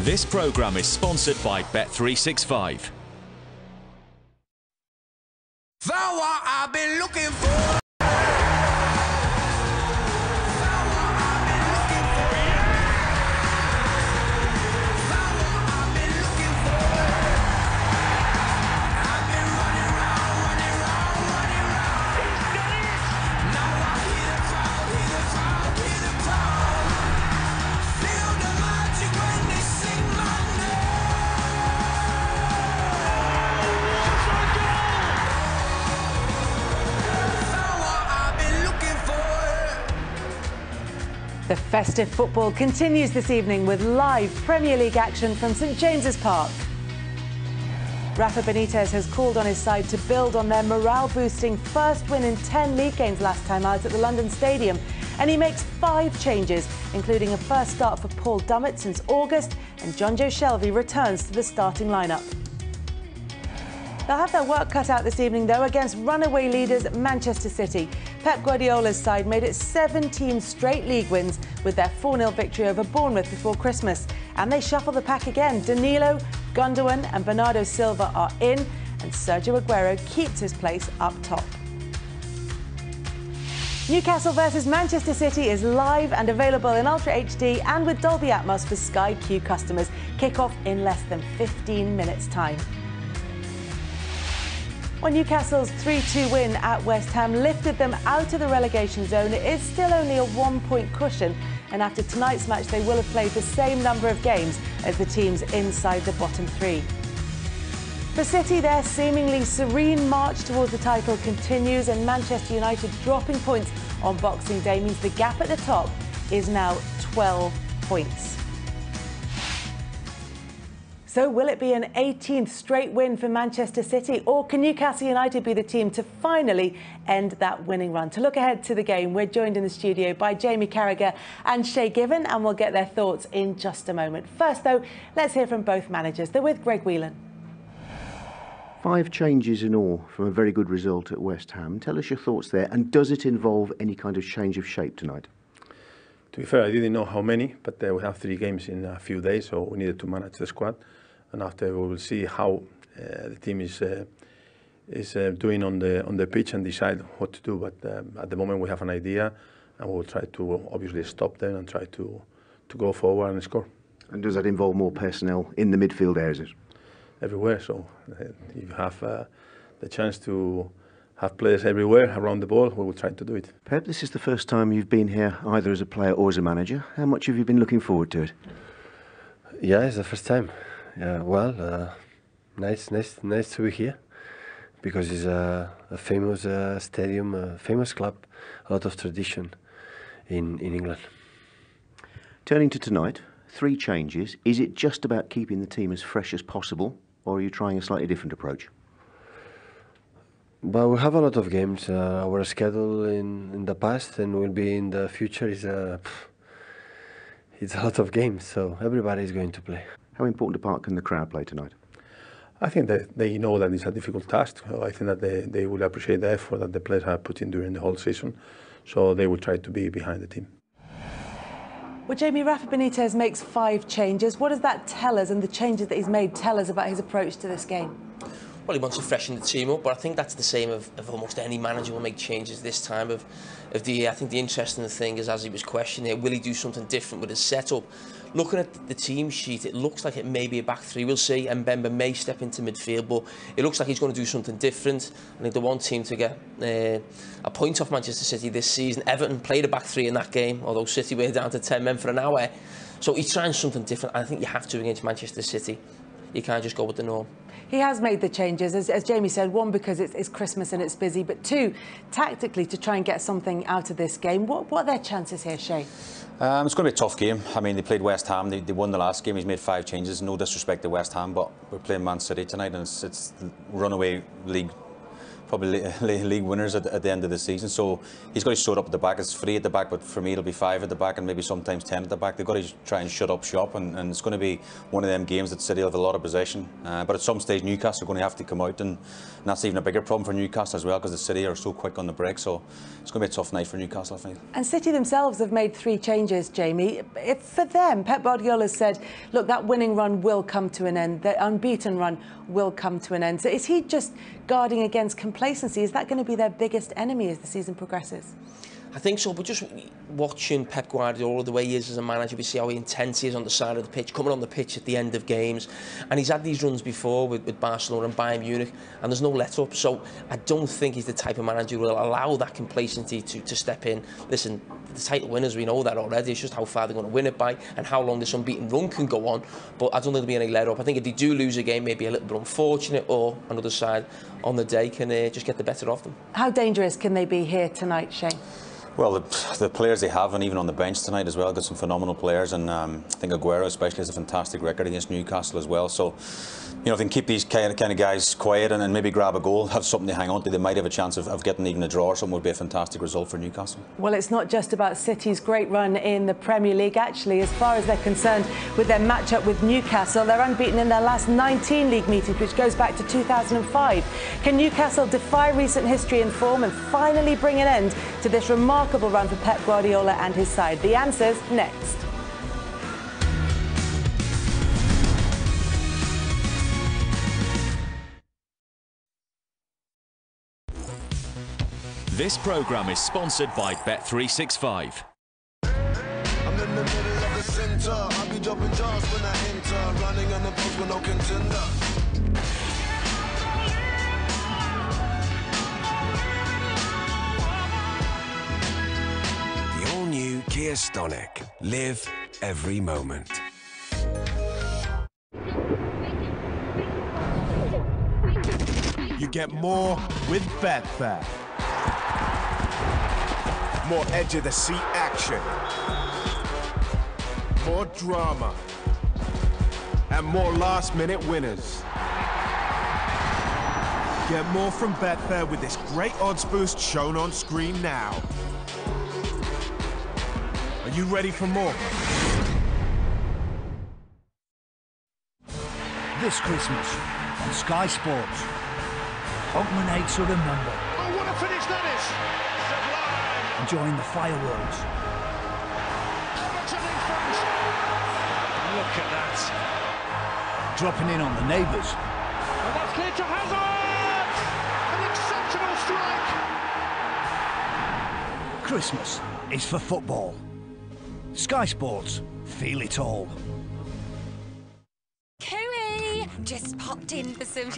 This programme is sponsored by Bet365. Found what I've been looking for. The festive football continues this evening with live Premier League action from St James's Park. Rafa Benitez has called on his side to build on their morale-boosting first win in 10 league games last time out at the London Stadium. And he makes 5 changes, including a first start for Paul Dummett since August, and John Joe Shelby returns to the starting lineup. They'll have their work cut out this evening, though, against runaway leaders Manchester City. Pep Guardiola's side made it 17 straight league wins with their 4-0 victory over Bournemouth before Christmas. And they shuffle the pack again. Danilo, Gundogan and Bernardo Silva are in, and Sergio Aguero keeps his place up top. Newcastle versus Manchester City is live and available in Ultra HD and with Dolby Atmos for Sky Q customers. Kick-off in less than 15 minutes' time. Well, Newcastle's 3-2 win at West Ham lifted them out of the relegation zone. It is still only a 1-point cushion, and after tonight's match they will have played the same number of games as the teams inside the bottom 3. For City, their seemingly serene march towards the title continues, and Manchester United dropping points on Boxing Day means the gap at the top is now 12 points. So will it be an 18th straight win for Manchester City, or can Newcastle United be the team to finally end that winning run? To look ahead to the game, we're joined in the studio by Jamie Carragher and Shay Given, and we'll get their thoughts in just a moment. First, though, let's hear from both managers. They're with Greg Whelan. 5 changes in all from a very good result at West Ham. Tell us your thoughts there, and does it involve any kind of change of shape tonight? To be fair, I didn't know how many, but we have 3 games in a few days, so we needed to manage the squad. And after we will see how the team is doing on the pitch and decide what to do. But at the moment we have an idea, and we will try to obviously stop them and try to go forward and score. And does that involve more personnel in the midfield areas? Everywhere. So if you have the chance to have players everywhere around the ball, we will try to do it. Pep, this is the first time you've been here either as a player or as a manager. How much have you been looking forward to it? Yeah, it's the first time. Yeah, well, nice to be here, because it's a famous stadium, a famous club, a lot of tradition in England. Turning to tonight, 3 changes. Is it just about keeping the team as fresh as possible, or are you trying a slightly different approach? Well, we have a lot of games. Our schedule in the past and will be in the future is it's a lot of games, so everybody is going to play. How important a part can the crowd play tonight? I think that they know that it's a difficult task. I think that they will appreciate the effort that the players have put in during the whole season, so they will try to be behind the team. Well, Jamie, Rafa Benitez makes 5 changes. What does that tell us, and the changes that he's made tell us about his approach to this game? Well, he wants to freshen the team up, but I think that's the same of almost any manager will make changes this time of the year. I think the interesting thing is, as he was questioning it, will he do something different with his setup? Looking at the team sheet, it looks like it may be a back 3. We'll see. Mbemba may step into midfield, but it looks like he's going to do something different. I think the one team to get a point off Manchester City this season, Everton played a back 3 in that game, although City were down to 10 men for an hour. So he's trying something different. I think you have to against Manchester City. You can't just go with the norm. He has made the changes, as Jamie said, 1, because it's Christmas and it's busy, but 2, tactically, to try and get something out of this game. What are their chances here, Shay? It's going to be a tough game. I mean, they played West Ham, they won the last game. He's made 5 changes. No disrespect to West Ham, but we're playing Man City tonight, and it's the runaway league probably league winners at the end of the season. So he's got to shut up at the back. It's 3 at the back, but for me it'll be 5 at the back and maybe sometimes 10 at the back. They've got to try and shut up shop, and it's going to be one of them games that City will have a lot of possession. But at some stage Newcastle are going to have to come out, and that's even a bigger problem for Newcastle as well, because the City are so quick on the break. So it's going to be a tough night for Newcastle, I think. And City themselves have made 3 changes, Jamie. For them, Pep Guardiola said, look, that winning run will come to an end. The unbeaten run will come to an end. So is he just guarding against complacency? Is that going to be their biggest enemy as the season progresses? I think so, but just watching Pep Guardiola, the way he is as a manager, we see how intense he is on the side of the pitch, coming on the pitch at the end of games. And he's had these runs before with Barcelona and Bayern Munich, and there's no let-up. So I don't think he's the type of manager who will allow that complacency to step in. Listen, the title winners, we know that already. It's just how far they're going to win it by and how long this unbeaten run can go on. But I don't think there'll be any let-up. I think if they do lose a game, maybe a little bit unfortunate, or another side on the day can just get the better of them. How dangerous can they be here tonight, Shane? Well, the players they have, and even on the bench tonight as well, got some phenomenal players, and I think Aguero especially has a fantastic record against Newcastle as well. So, you know, if they can keep these kind of guys quiet and maybe grab a goal, have something to hang on to, they might have a chance of getting even a draw or something. Would be a fantastic result for Newcastle. Well, it's not just about City's great run in the Premier League. Actually, as far as they're concerned with their matchup with Newcastle, they're unbeaten in their last 19 league meetings, which goes back to 2005. Can Newcastle defy recent history and form and finally bring an end to this remarkable run for Pep Guardiola and his side? The answer's next. This programme is sponsored by Bet365. I'm in the middle of the center. I'll be dropping jars when I enter. Running on the post with no contender. The all-new Kia Stonic. Live every moment. You get more with Betfair. More edge-of-the-seat action. More drama. And more last-minute winners. Get more from Betfair with this great odds boost shown on screen now. Are you ready for more? This Christmas on Sky Sports, Hogman 8 to remember. Oh, what a finish that is! Sublime! Enjoying the fireworks. Look at that. Dropping in on the neighbours. And that's clear to Hazard! An exceptional strike! Christmas is for football. Sky Sports, feel it all. Cooey! Just popped in for some...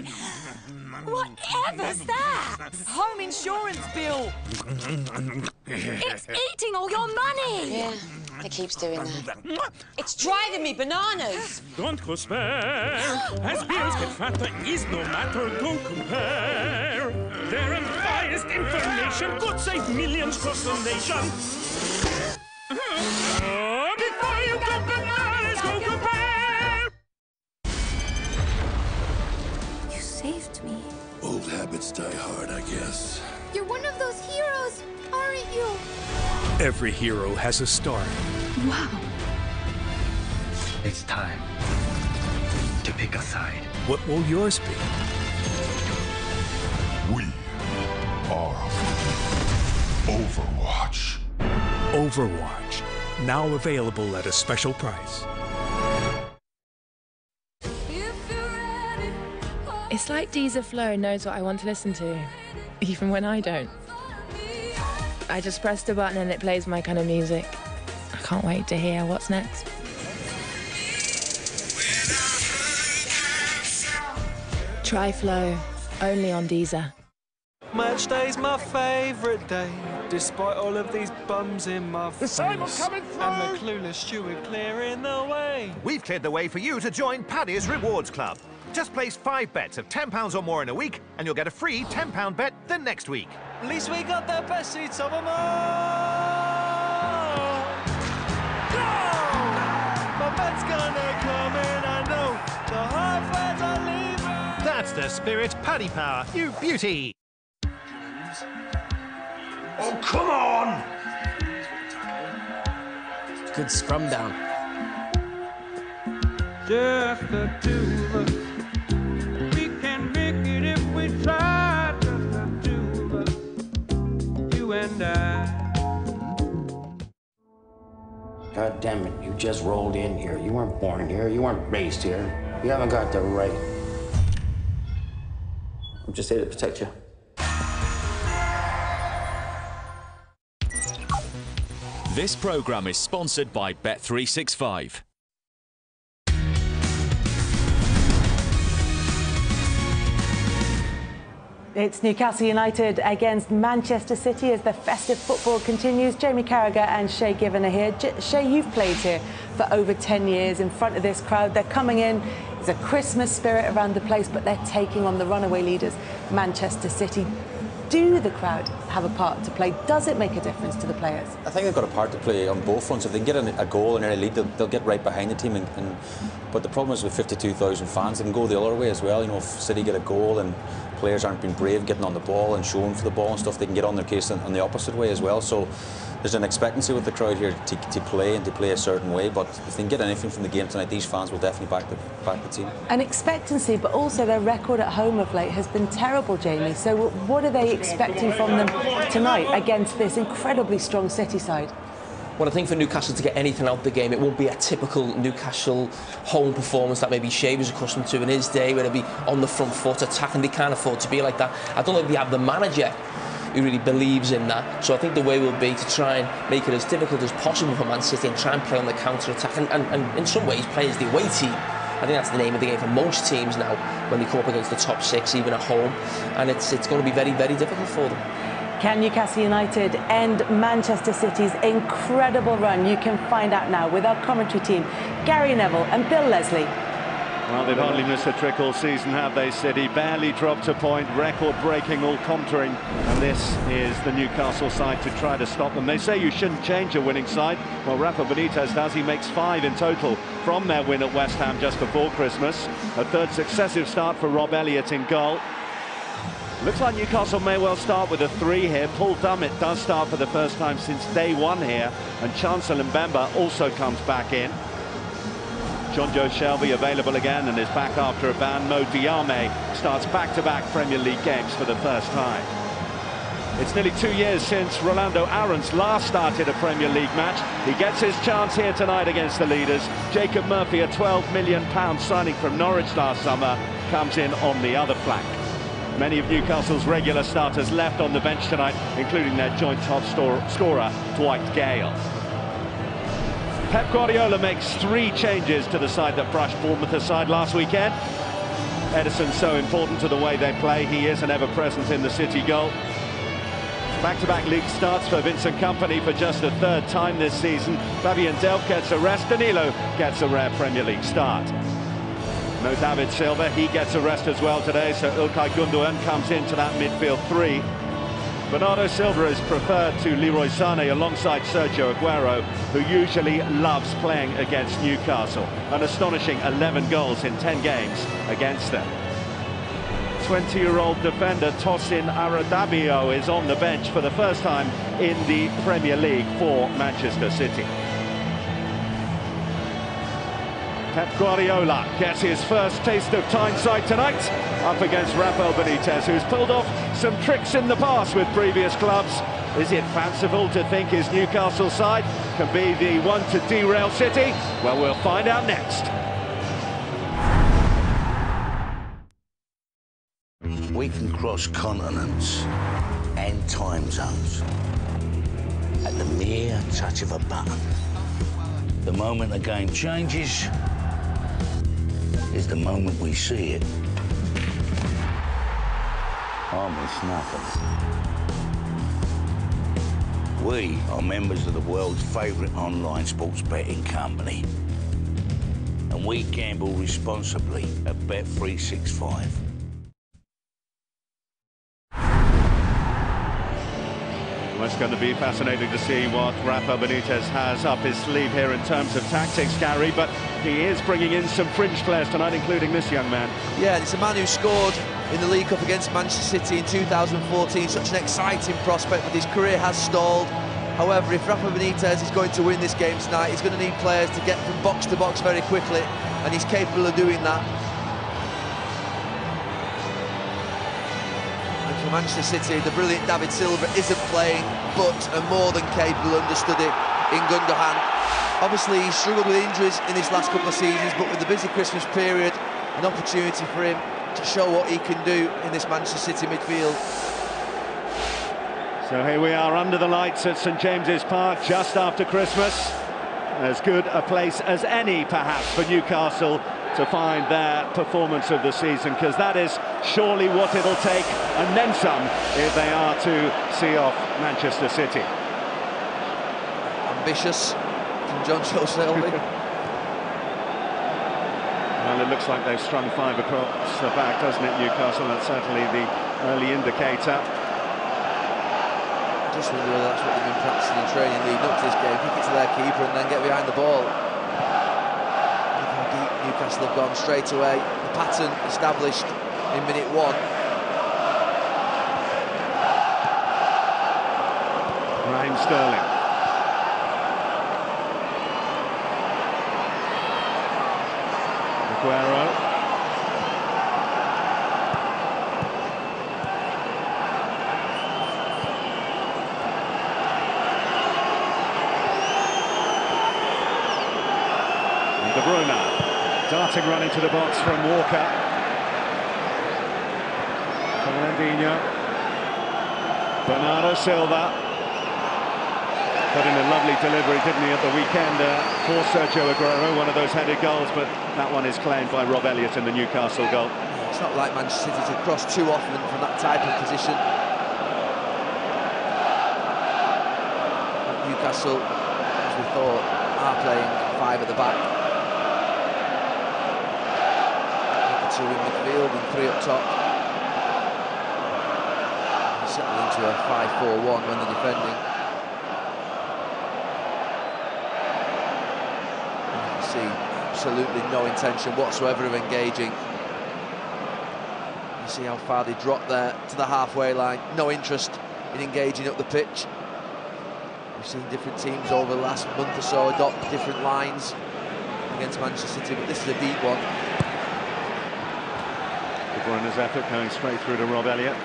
Whatever's that? Home insurance bill! It's eating all your money! Yeah, it keeps doing that. It's driving me bananas! Don't go spare, as bills get fatter, is no matter, don't compare. Their unbiased information could save millions across the nation. Before you go bananas, go compare! You saved me. Old habits die hard, I guess. You're one of those heroes, aren't you? Every hero has a start. Wow. It's time to pick a side. What will yours be? We are Overwatch. Overwatch, now available at a special price. It's like Deezer Flow knows what I want to listen to, even when I don't. I just press the button and it plays my kind of music. I can't wait to hear what's next. Try Flow, only on Deezer. Match day's my favourite day, despite all of these bums in my face. time I'm coming through! And the clueless steward clearing the way. We've cleared the way for you to join Paddy's Rewards Club. Just place 5 bets of £10 or more in a week, and you'll get a free £10 bet the next week. At least we got the best seats of them all. Go! My bet's gonna come in, I know. The high fans are leaving. That's the spirit, Paddy Power, you beauty. Oh, come on! Good scrum down. Just the two of us. We can make it if we try. Just the two of us. You and I. God damn it, you just rolled in here. You weren't born here. You weren't raised here. You haven't got the right. I'm just here to protect you. This programme is sponsored by Bet365. It's Newcastle United against Manchester City as the festive football continues. Jamie Carragher and Shay Given are here. Shay, you've played here for over 10 years in front of this crowd. They're coming in. There's a Christmas spirit around the place, but they're taking on the runaway leaders, Manchester City. Do the crowd have a part to play? Does it make a difference to the players? I think they've got a part to play on both fronts. If they can get a goal in their lead, they'll get right behind the team. But the problem is with 52,000 fans, they can go the other way as well. You know, if City get a goal and players aren't being brave, getting on the ball and showing for the ball and stuff, they can get on their case on the opposite way as well. So there's an expectancy with the crowd here to play and to play a certain way. But if they can get anything from the game tonight, these fans will definitely back the team. An expectancy, but also their record at home of late has been terrible, Jamie. So what are they expecting from them tonight against this incredibly strong City side? Well, I think for Newcastle to get anything out of the game, it won't be a typical Newcastle home performance that maybe Shea was accustomed to in his day, where they'll be on the front foot, attacking. They can't afford to be like that. I don't think they have the manager who really believes in that. So I think the way will be to try and make it as difficult as possible for Man City and try and play on the counter-attack and in some ways play as the away team. I think that's the name of the game for most teams now when they come up against the top six, even at home. And it's going to be very, very difficult for them. Can Newcastle United end Manchester City's incredible run? You can find out now with our commentary team, Gary Neville and Bill Leslie. Well, they've hardly missed a trick all season, have they, City? Barely dropped a point, record-breaking, all countering. And this is the Newcastle side to try to stop them. They say you shouldn't change a winning side. Well, Rafa Benitez does. He makes 5 in total from their win at West Ham just before Christmas. A third successive start for Rob Elliott in goal. Looks like Newcastle may well start with a 3 here. Paul Dummett does start for the first time since day 1 here. And Chancellor Mbemba also comes back in. John Joe Shelby available again and is back after a ban. Mo Diame starts back-to-back Premier League games for the first time. It's nearly 2 years since Rolando Aarons last started a Premier League match. He gets his chance here tonight against the leaders. Jacob Murphy, a £12 million signing from Norwich last summer, comes in on the other flank. Many of Newcastle's regular starters left on the bench tonight, including their joint top scorer, Dwight Gale. Pep Guardiola makes 3 changes to the side that brushed Bournemouth aside last weekend. Ederson's so important to the way they play. He is an ever-present in the City goal. Back-to-back league starts for Vincent Kompany for just a 3rd time this season. Fabian Delph gets a rest. Danilo gets a rare Premier League start. No David Silva, he gets a rest as well today, so Ilkay Gundogan comes into that midfield 3. Bernardo Silva is preferred to Leroy Sané alongside Sergio Aguero, who usually loves playing against Newcastle. An astonishing 11 goals in 10 games against them. 20-year-old defender Tosin Aradabio is on the bench for the first time in the Premier League for Manchester City. Pep Guardiola gets his first taste of Tyneside tonight, up against Rafael Benitez, who's pulled off some tricks in the past with previous clubs. Is it fanciful to think his Newcastle side can be the one to derail City? Well, we'll find out next. We can cross continents and time zones at the mere touch of a button. The moment the game changes is the moment we see it. I miss nothing. We are members of the world's favourite online sports betting company. And we gamble responsibly at Bet365. Well, it's going to be fascinating to see what Rafa Benitez has up his sleeve here in terms of tactics, Gary, but he is bringing in some fringe players tonight, including this young man. Yeah, it's a man who scored in the League Cup against Manchester City in 2014. Such an exciting prospect, but his career has stalled. However, if Rafa Benitez is going to win this game tonight, he's going to need players to get from box to box very quickly, and he's capable of doing that. And for Manchester City, the brilliant David Silva isn't playing, but a more than capable understudy in Gundogan. Obviously, he's struggled with injuries in his last couple of seasons, but with the busy Christmas period, an opportunity for him to show what he can do in this Manchester City midfield. So here we are under the lights at St James's Park just after Christmas. As good a place as any, perhaps, for Newcastle to find their performance of the season, because that is surely what it'll take, and then some, if they are to see off Manchester City. Ambitious from John Selby. Well, it looks like they've strung 5 across the back, doesn't it, Newcastle? That's certainly the early indicator. I just wonder whether that's what they've been practicing in training leading up to this game. Kick it to their keeper and then get behind the ball. Look how deep Newcastle have gone straight away. The pattern established in minute 1. Raheem Sterling. Aguero. De Bruyne, darting run into the box from Walker. Fernandinho. Bernardo Silva. Put in a lovely delivery, didn't he, at the weekend for Sergio Aguero, one of those headed goals, but that one is claimed by Rob Elliott in the Newcastle goal. It's not like Manchester City to cross too often from that type of position. But Newcastle, as we thought, are playing 5 at the back. 2 in midfield and 3 up top. Settled into a 5-4-1 when they're defending. And you can see absolutely no intention whatsoever of engaging. You see how far they dropped there to the halfway line. No interest in engaging up the pitch. We've seen different teams over the last month or so adopt different lines against Manchester City, but this is a deep one. De Bruyne's effort going straight through to Rob Elliott.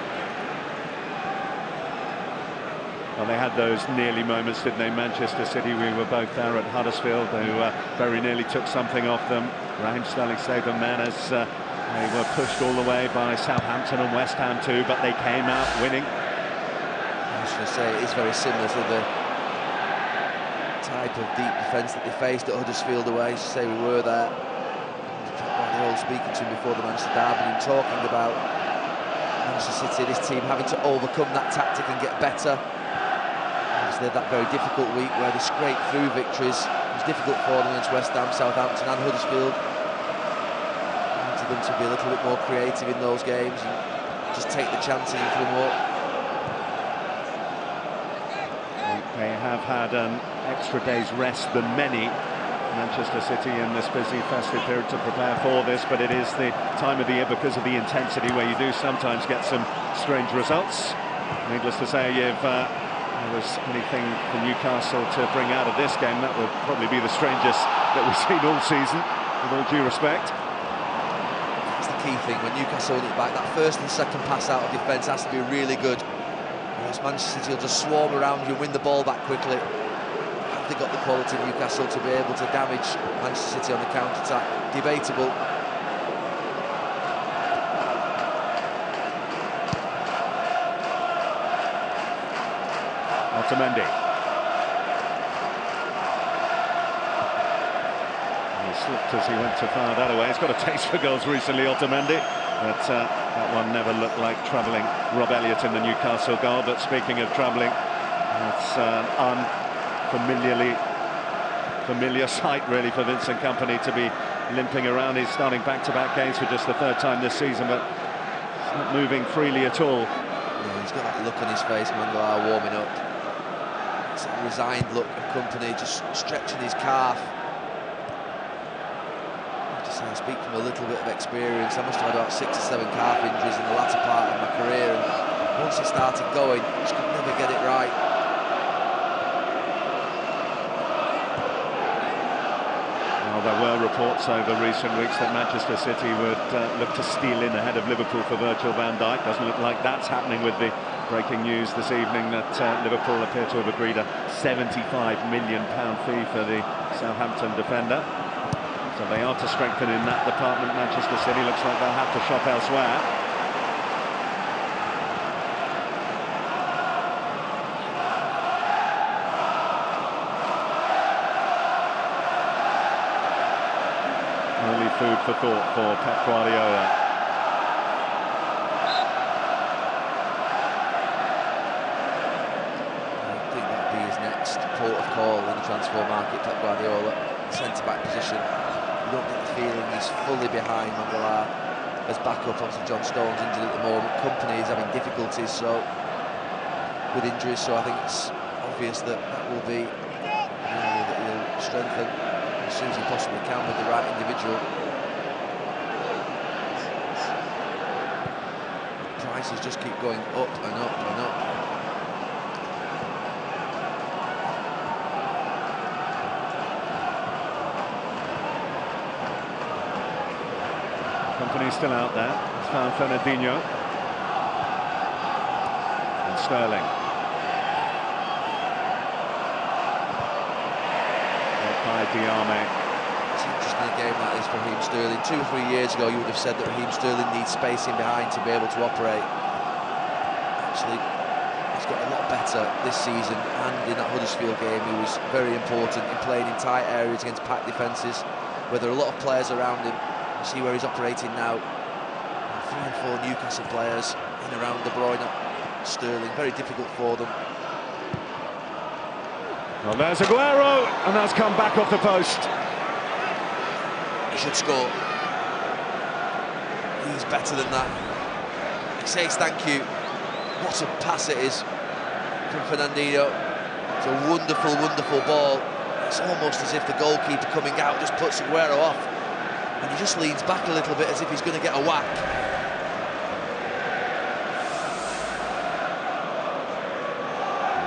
Well, they had those nearly moments, didn't they? Manchester City, we were both there at Huddersfield, who very nearly took something off them. Raheem Sterling saved them then as they were pushed all the way by Southampton and West Ham too, but they came out winning. I was going to say, it is very similar to the type of deep defence that they faced at Huddersfield away. As you say, we were there. Speaking to him before the Manchester derby and talking about Manchester City, this team having to overcome that tactic and get better. Obviously, they had that very difficult week where they scraped through victories. It was difficult for them against West Ham, Southampton and Huddersfield. I wanted them to be a little bit more creative in those games and just take the chance in for more. They have had an extra day's rest than many, Manchester City, in this busy festive period to prepare for this, but it is the time of the year because of the intensity where you do sometimes get some strange results. Needless to say, if there was anything for Newcastle to bring out of this game, that would probably be the strangest that we've seen all season, with all due respect. That's the key thing, when Newcastle win it back, that first and second pass out of defence has to be really good. Whereas Manchester City will just swarm around you and win the ball back quickly. They got the quality of Newcastle to be able to damage Manchester City on the counter-attack. Debatable. Otamendi. He slipped as he went to fire that away. He's got a taste for goals recently, Otamendi, but that one never looked like troubling Rob Elliott in the Newcastle goal. But speaking of troubling, it's an familiar sight really for Vincent Kompany to be limping around. He's starting back-to-back games for just the 3rd time this season, but he's not moving freely at all. Yeah, he's got that look on his face, Mangala, warming up. It's a resigned look of Kompany, just stretching his calf. You just So I speak from a little bit of experience. I must have had about 6 or 7 calf injuries in the latter part of my career, and once it started going, I just could never get it right. Well, there were reports over recent weeks that Manchester City would look to steal in ahead of Liverpool for Virgil van Dijk. Doesn't look like that's happening with the breaking news this evening that Liverpool appear to have agreed a £75 million fee for the Southampton defender. So they are to strengthen in that department. Manchester City looks like they'll have to shop elsewhere. Early food for thought for Pep Guardiola. I think that'd be his next port of call in the transfer market, Pep Guardiola. Centre-back position. You don't get the feeling he's fully behind Mangala as backup. Obviously John Stone's injured at the moment. Company is having difficulties with injuries, so I think it's obvious that will be an area that he'll strengthen as soon as he possibly can with the right individual. Prices just keep going up and up and up. Company's still out there. It's found Fernandinho. And Sterling. By Diame. It's interesting a game like this for Raheem Sterling. 2 or 3 years ago, you would have said that Raheem Sterling needs spacing behind to be able to operate. Actually, he's got a lot better this season, and in that Huddersfield game, he was very important in playing in tight areas against packed defences, where there are a lot of players around him. You see where he's operating now. 3 and 4 Newcastle players in around De Bruyne. Sterling, very difficult for them. Well, there's Aguero, and that's come back off the post. He should score. He's better than that. He says thank you. What a pass it is from Fernandinho. It's a wonderful, wonderful ball. It's almost as if the goalkeeper coming out just puts Aguero off. And he just leans back a little bit as if he's going to get a whack.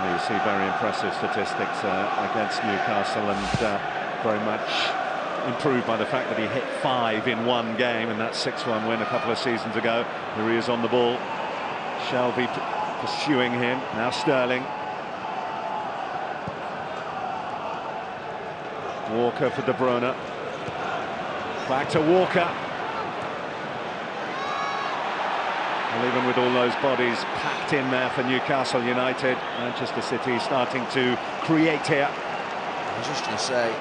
You see very impressive statistics against Newcastle, and very much improved by the fact that he hit 5 in one game, and that 6-1 win a couple of seasons ago. Here he is on the ball. Shelby pursuing him. Now Sterling. Walker for De Bruyne. Back to Walker. Well, even with all those bodies packed in there for Newcastle United, Manchester City starting to create here. I was just going to say,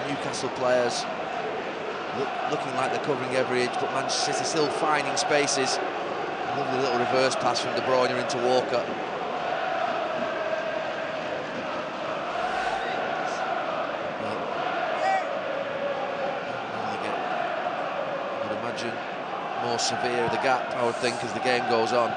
Newcastle players looking like they're covering every inch, but Manchester City still finding spaces. Lovely little reverse pass from De Bruyne into Walker. I would imagine more severe the gap, I would think, as the game goes on.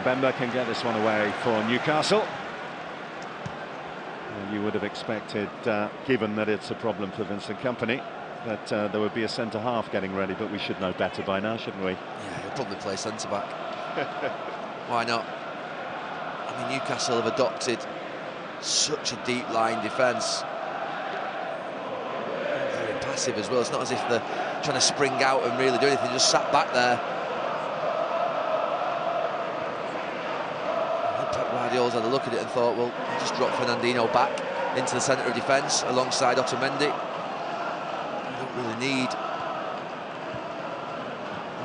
Bemba can get this one away for Newcastle. You would have expected, given that it's a problem for Vincent Kompany, that there would be a centre-half getting ready, but we should know better by now, shouldn't we? Yeah, he'll probably play centre-back. Why not? I mean, Newcastle have adopted such a deep-line defence. Very passive as well. It's not as if they're trying to spring out and really do anything, just sat back there. Guardiola's had a look at it and thought, well, I'll just drop Fernandinho back into the centre of defence alongside Otamendi. You don't really need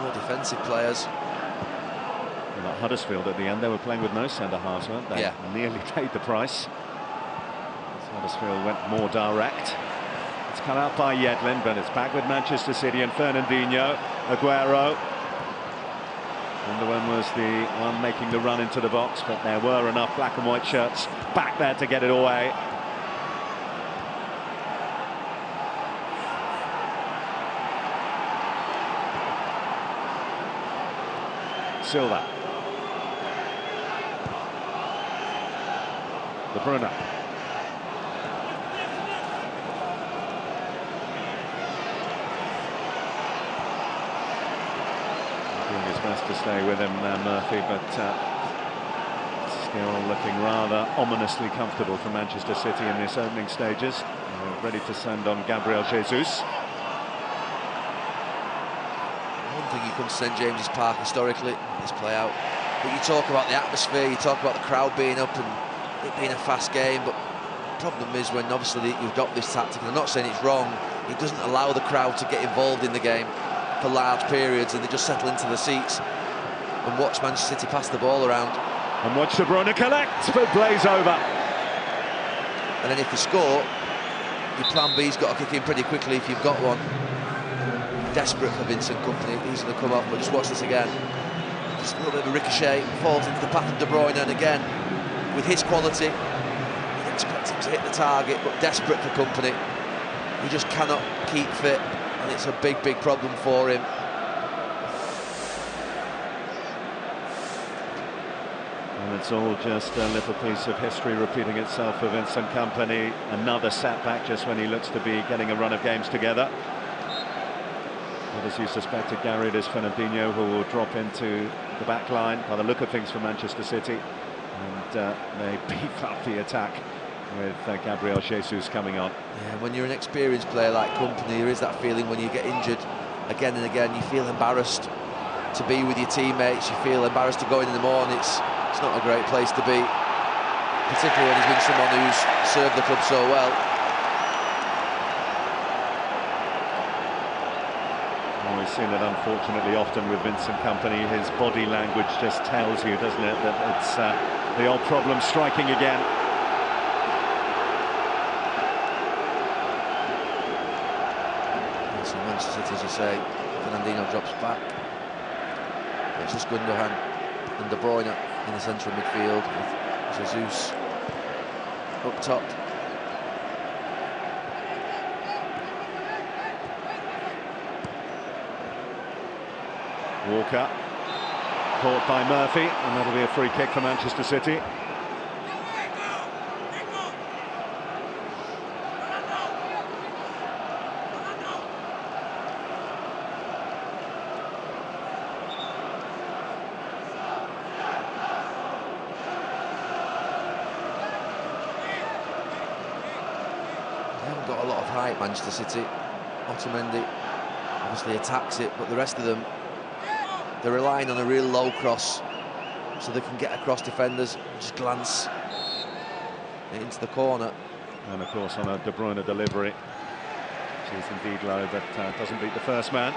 more defensive players. Well, at Huddersfield at the end, they were playing with no centre-halves, weren't they? Yeah. Nearly paid the price. Huddersfield went more direct. It's come out by Yedlin, but it's back with Manchester City and Fernandinho. Aguero. Gundogan was the one making the run into the box, but there were enough black and white shirts back there to get it away. Silva. De Bruyne. Doing his best to stay with him, Murphy, but still looking rather ominously comfortable for Manchester City in this opening stages. Ready to send on Gabriel Jesus. One thing you come to St James's Park historically, this play out, but you talk about the atmosphere, you talk about the crowd being up and it being a fast game, but the problem is when obviously you've got this tactic, and I'm not saying it's wrong, it doesn't allow the crowd to get involved in the game for large periods, and they just settle into the seats and watch Manchester City pass the ball around. And watch De Bruyne collect, but plays over. And then if you score, your plan B's got to kick in pretty quickly if you've got one. Desperate for Vincent Kompany, he's going to come off, but just watch this again. Just a little bit of a ricochet, falls into the path of De Bruyne, and again, with his quality, you'd expect him to hit the target, but desperate for Kompany. He just cannot keep fit, and it's a big, big problem for him. And it's all just a little piece of history repeating itself for Vincent Kompany. Another setback just when he looks to be getting a run of games together. But as you suspected, Gary, it is Fernandinho who will drop into the back line by the look of things for Manchester City. And they beef up the attack with Gabriel Jesus coming on. Yeah, when you're an experienced player like Kompany, there is that feeling when you get injured again and again, you feel embarrassed to be with your teammates, you feel embarrassed to go in the morning. It's not a great place to be, particularly when he's been someone who's served the club so well. We've seen it unfortunately often with Vincent Kompany. His body language just tells you, doesn't it, that it's the old problem striking again. So Manchester City, as you say, Fernandinho drops back. It's just Gundogan and De Bruyne in the centre of midfield with Jesus up top. Walker caught by Murphy, and that'll be a free kick for Manchester City. They haven't got a lot of height, Manchester City. Otamendi obviously attacks it, but the rest of them, they're relying on a real low cross so they can get across defenders and just glance into the corner. And of course on a De Bruyne delivery, which is indeed low, but doesn't beat the first man.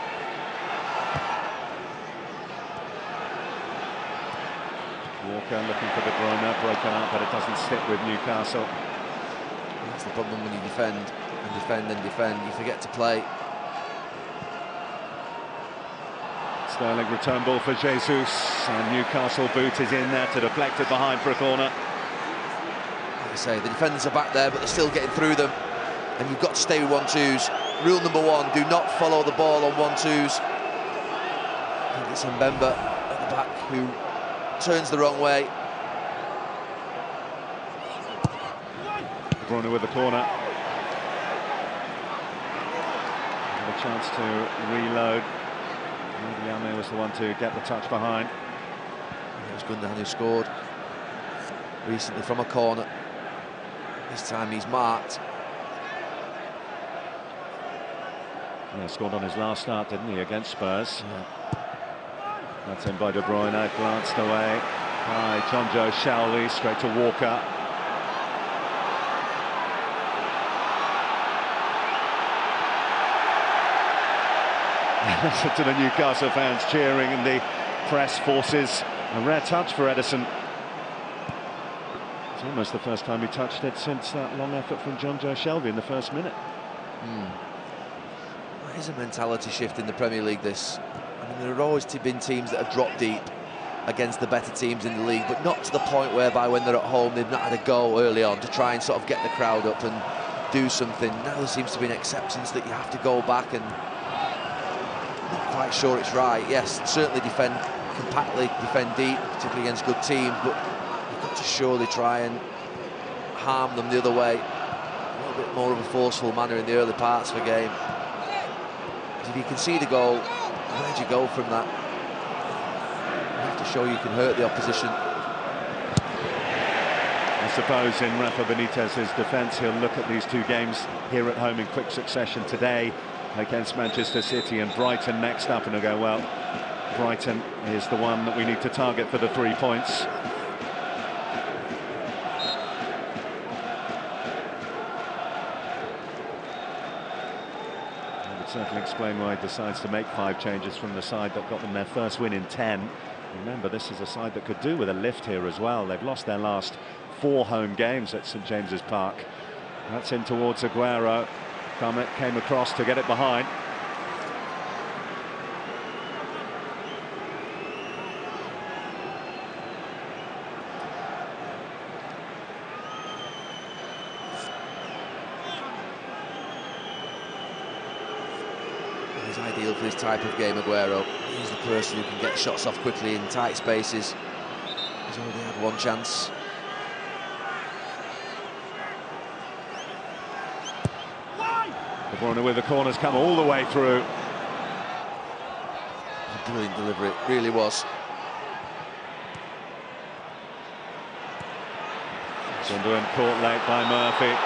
Walker looking for De Bruyne, broken up, but it doesn't sit with Newcastle. That's the problem when you defend and defend and defend, you forget to play. Sterling return ball for Jesus, and Newcastle boot is in there to deflect it behind for a corner. Like I say, the defenders are back there, but they're still getting through them, and you've got to stay with 1-2s. Rule number one, do not follow the ball on 1-2s. I think it's Mbemba at the back who turns the wrong way. De Bruyne with the corner. Have a chance to reload. Yame was the one to get the touch behind. It was Gundogan who scored recently from a corner. This time he's marked. Yeah, scored on his last start, didn't he, against Spurs? Yeah. That's in by De Bruyne, glanced away by John Joe Shelby, straight to Walker. To the Newcastle fans cheering, and the press forces a rare touch for Ederson. It's almost the first time he touched it since that long effort from John Joe Shelby in the first minute. There's a mentality shift in the Premier League, this. I mean, there have always been teams that have dropped deep against the better teams in the league, but not to the point whereby when they're at home they've not had a go early on to try and sort of get the crowd up and do something. Now there seems to be an acceptance that you have to go back, and not quite sure it's right. Yes, certainly defend compactly, defend deep, particularly against good teams, but you've got to surely try and harm them the other way. A little bit more of a forceful manner in the early parts of the game. If you concede a goal, where do you go from that? You have to show you can hurt the opposition. I suppose in Rafa Benitez's defence, he'll look at these two games here at home in quick succession today against Manchester City and Brighton next up, and he'll go, well, Brighton is the one that we need to target for the 3 points. That would certainly explain why he decides to make 5 changes from the side that got them their first win in 10. Remember, this is a side that could do with a lift here as well. They've lost their last 4 home games at St James's Park. That's in towards Aguero. Comet came across to get it behind. He's ideal for this type of game, Aguero. He's the person who can get shots off quickly in tight spaces. He's already had 1 chance. De Bruyne with the corners come all the way through. A brilliant delivery, it really was. Sunderland caught late by Murphy.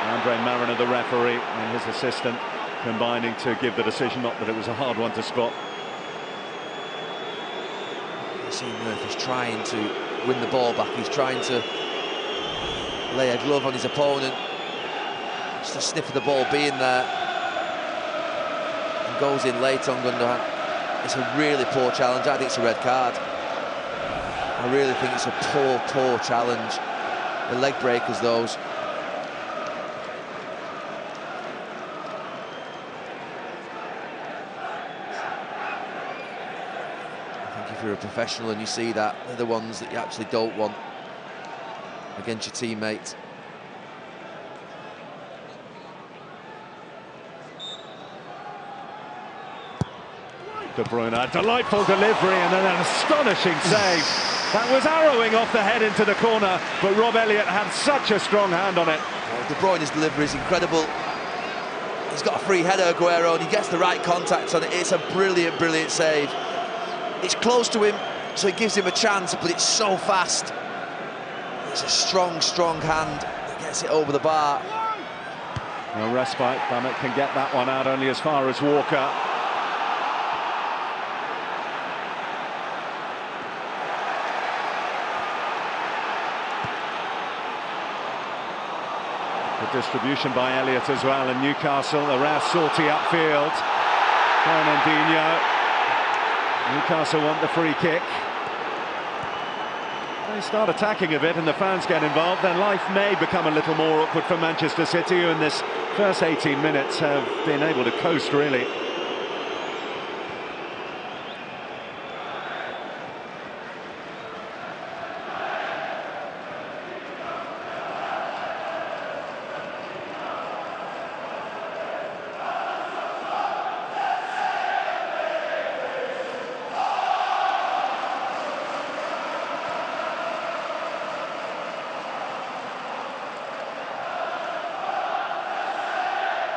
Andre Mariner, the referee, and his assistant combining to give the decision, not that it was a hard one to spot. You see Murphy's trying to win the ball back. He's trying to lay a glove on his opponent. Just a sniff of the ball being there. And goes in late on Gundogan. It's a really poor challenge. I think it's a red card. I really think it's a poor challenge. The leg breakers, those. If you're a professional and you see that, they're the ones that you actually don't want against your teammates. De Bruyne, a delightful delivery and then an astonishing save. That was arrowing off the head into the corner, but Rob Elliott had such a strong hand on it. De Bruyne's delivery is incredible. He's got a free header, Aguero, and he gets the right contact on it. It's a brilliant save. It's close to him, so it gives him a chance, but it's so fast. It's a strong hand that gets it over the bar. No respite, Bennett can get that one out only as far as Walker. The distribution by Elliott as well, and Newcastle, a rare sortie upfield. Fernandinho. Newcastle want the free kick. They start attacking a bit and the fans get involved, then life may become a little more awkward for Manchester City, who in this first 18 minutes have been able to coast, really.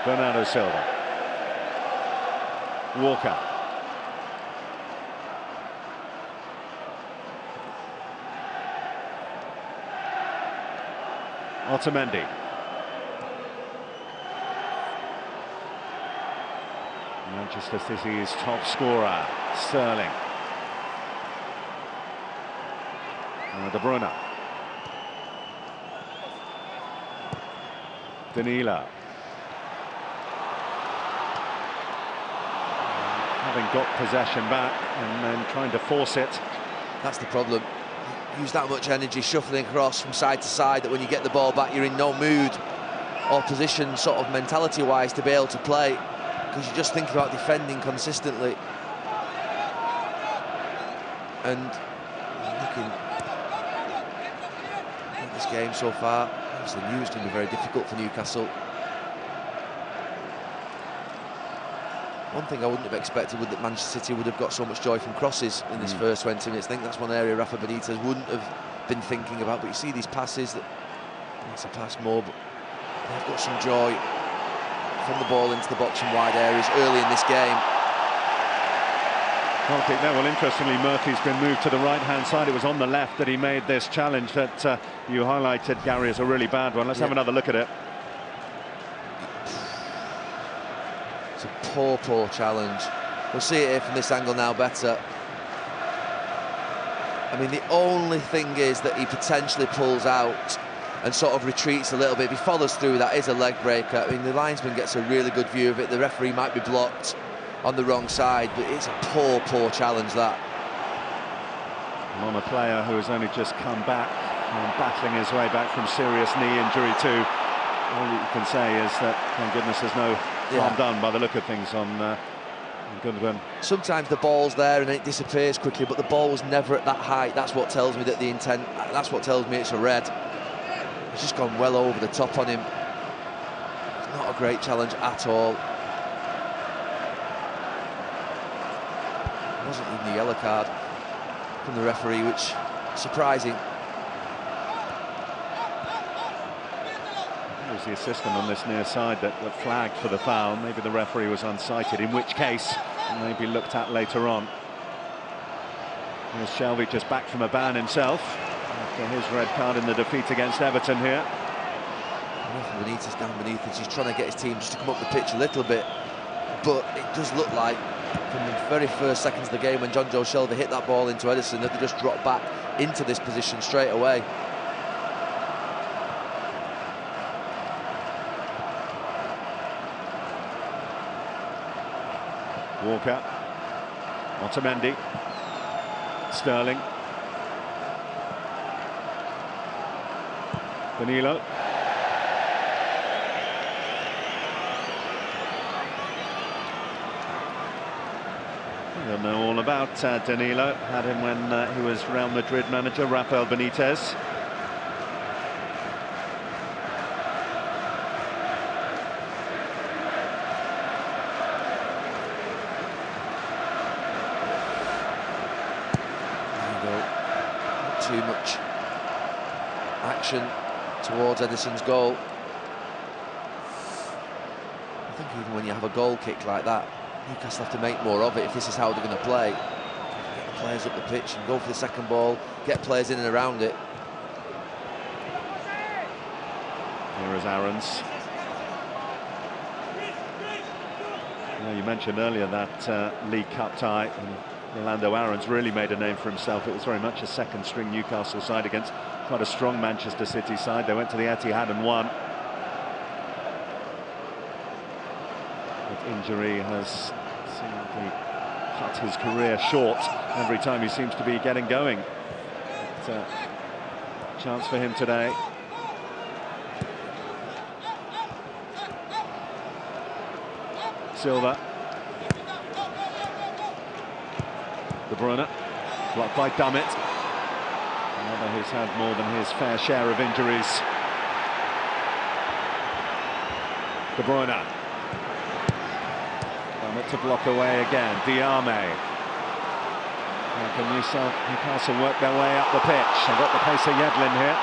Bernardo Silva. Walker. Otamendi. Manchester City's top scorer, Sterling. De Bruyne. Danilo. Having got possession back and then trying to force it. That's the problem. You use that much energy shuffling across from side to side that when you get the ball back, you're in no mood or position, sort of mentality-wise, to be able to play, because you're just thinking about defending consistently. And looking at this game so far, obviously knew it was going to be very difficult for Newcastle. One thing I wouldn't have expected was that Manchester City would have got so much joy from crosses in this first 20 minutes. I think that's one area Rafa Benitez wouldn't have been thinking about. But you see these passes, that it's a pass more, but they've got some joy from the ball into the box and wide areas early in this game. Goal kick there. Well, interestingly, Murphy's been moved to the right-hand side. It was on the left that he made this challenge that you highlighted, Gary, as a really bad one. Let's have another look at it. It's a poor, poor challenge. We'll see it here from this angle now better. I mean, the only thing is that he potentially pulls out and sort of retreats a little bit. If he follows through, that is a leg breaker. I mean, the linesman gets a really good view of it. The referee might be blocked on the wrong side, but it's a poor, poor challenge, that. On a player who has only just come back and battling his way back from serious knee injury too. All you can say is that, thank goodness, there's no harm done by the look of things on Gundogan. Sometimes the ball's there and it disappears quickly, but the ball was never at that height. That's what tells me that the intent, that's what tells me it's a red. It's just gone well over the top on him. It's not a great challenge at all. It wasn't even a yellow card from the referee, which is surprising. It was the assistant on this near side that flagged for the foul. Maybe the referee was unsighted, in which case it may be looked at later on. Here's Shelby just back from a ban himself after his red card in the defeat against Everton here. Benitez down beneath us. He's trying to get his team just to come up the pitch a little bit, but it does look like from the very first seconds of the game when John Joe Shelby hit that ball into Edison that they just dropped back into this position straight away. Walker, Otamendi, Sterling, Danilo. You'll know all about Danilo. Had him when he was Real Madrid manager, Rafael Benitez. Too much action towards Edison's goal. I think even when you have a goal kick like that, Newcastle have to make more of it if this is how they're going to play. Get the players up the pitch and go for the second ball, get players in and around it. Here is Aarons. Well, you mentioned earlier that League Cup tie, and Orlando Aarons really made a name for himself. It was very much a second-string Newcastle side against quite a strong Manchester City side. They went to the Etihad and won. But injury has seemingly cut his career short every time he seems to be getting going. But, chance for him today. Silva. De Bruyne, blocked by Dummett. Another who's had more than his fair share of injuries. De Bruyne. Dummett to block away again. Diame. How can Newcastle work their way up the pitch? They've got the pace of Yedlin here.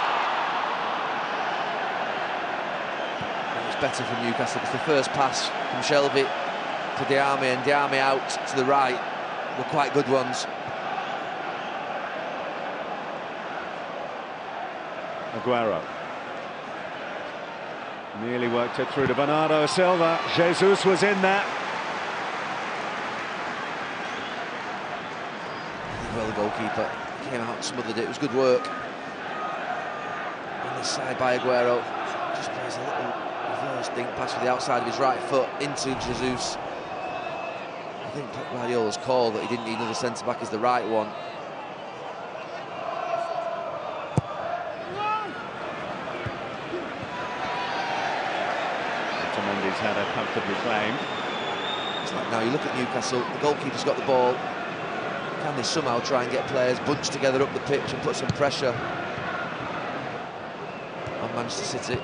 It's better from Newcastle because the first pass from Shelby to Diame and Diame out to the right were quite good ones. Aguero. Nearly worked it through to Bernardo Silva. Jesus was in there. Well, the goalkeeper came out and smothered it. It was good work. On this side by Aguero. Just plays a little reverse dink pass with the outside of his right foot into Jesus. I think Pep Guardiola's call that he didn't need another centre-back is the right one. Otamendi's had a comfortably claimed. It's like now you look at Newcastle, the goalkeeper's got the ball. Can they somehow try and get players bunched together up the pitch and put some pressure on Manchester City?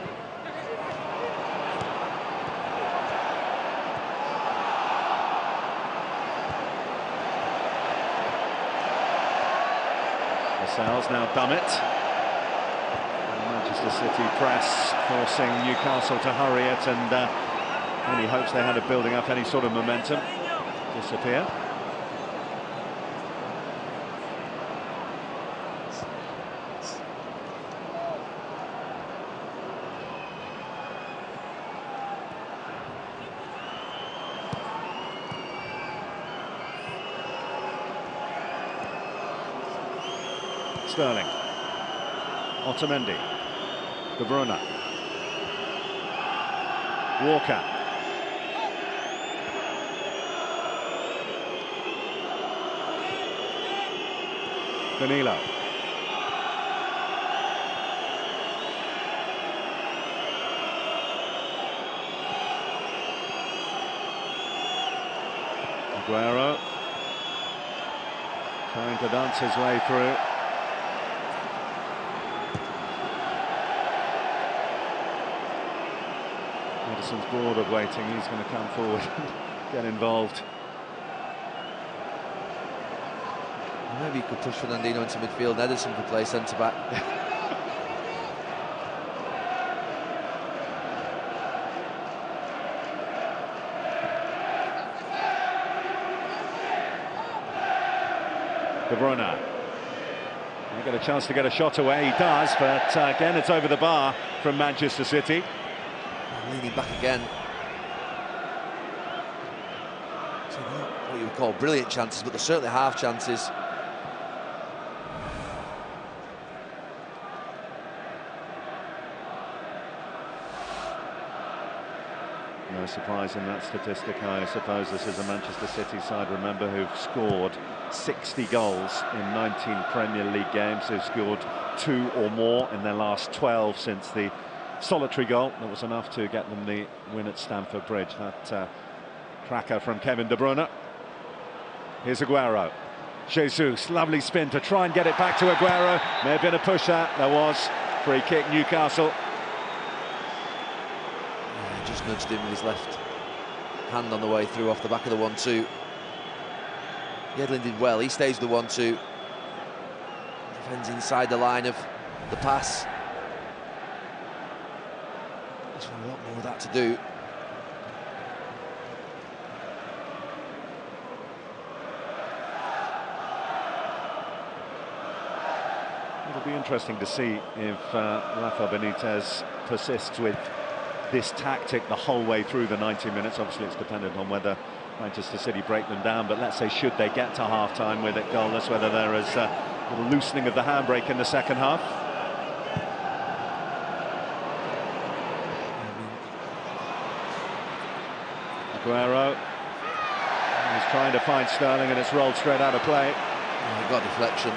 Lascelles now Dummett. And Manchester City press, forcing Newcastle to hurry it, and any hopes they had of building up any sort of momentum disappear. Sterling, Otamendi, De Bruyne, Walker, Danilo, Aguero trying to dance his way through. Edison's bored of waiting. He's going to come forward and get involved. Maybe you could push Fernandinho into midfield. Edison could play centre-back. De Bruyne. He get a chance to get a shot away. He does, but again, it's over the bar from Manchester City. Leaning back again. So not what you would call brilliant chances, but they're certainly half chances. No surprise in that statistic, I suppose. This is a Manchester City side, remember, who've scored 60 goals in 19 Premier League games. They've scored 2 or more in their last 12 since the solitary goal that was enough to get them the win at Stamford Bridge. That cracker from Kevin De Bruyne. Here's Aguero. Jesus, lovely spin to try and get it back to Aguero. May have been a push out. There was. Free kick, Newcastle. Yeah, just nudged him with his left hand on the way through off the back of the 1-2. Yedlin did well. He stays with the 1-2. Defends inside the line of the pass. There's a lot more of that to do. It'll be interesting to see if Rafa Benitez persists with this tactic the whole way through the 90 minutes. Obviously, it's dependent on whether Manchester City break them down, but let's say should they get to half-time with it goalless, whether there is a little loosening of the handbrake in the second half. Aguero, he's trying to find Sterling, and it's rolled straight out of play. He got deflection.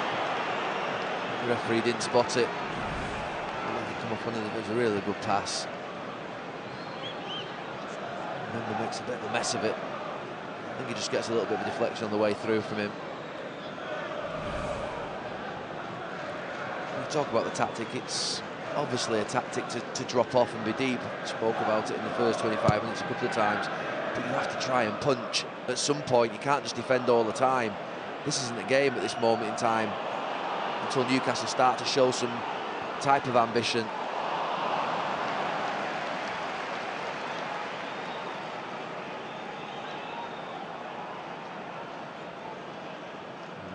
The referee didn't spot it. Come off it was a really good pass. Member makes a bit of a mess of it. I think he just gets a little bit of a deflection on the way through from him. When we talk about the tactic, it's obviously a tactic to drop off and be deep. Spoke about it in the first 25 minutes a couple of times. But you have to try and punch at some point. You can't just defend all the time. This isn't a game at this moment in time until Newcastle start to show some type of ambition.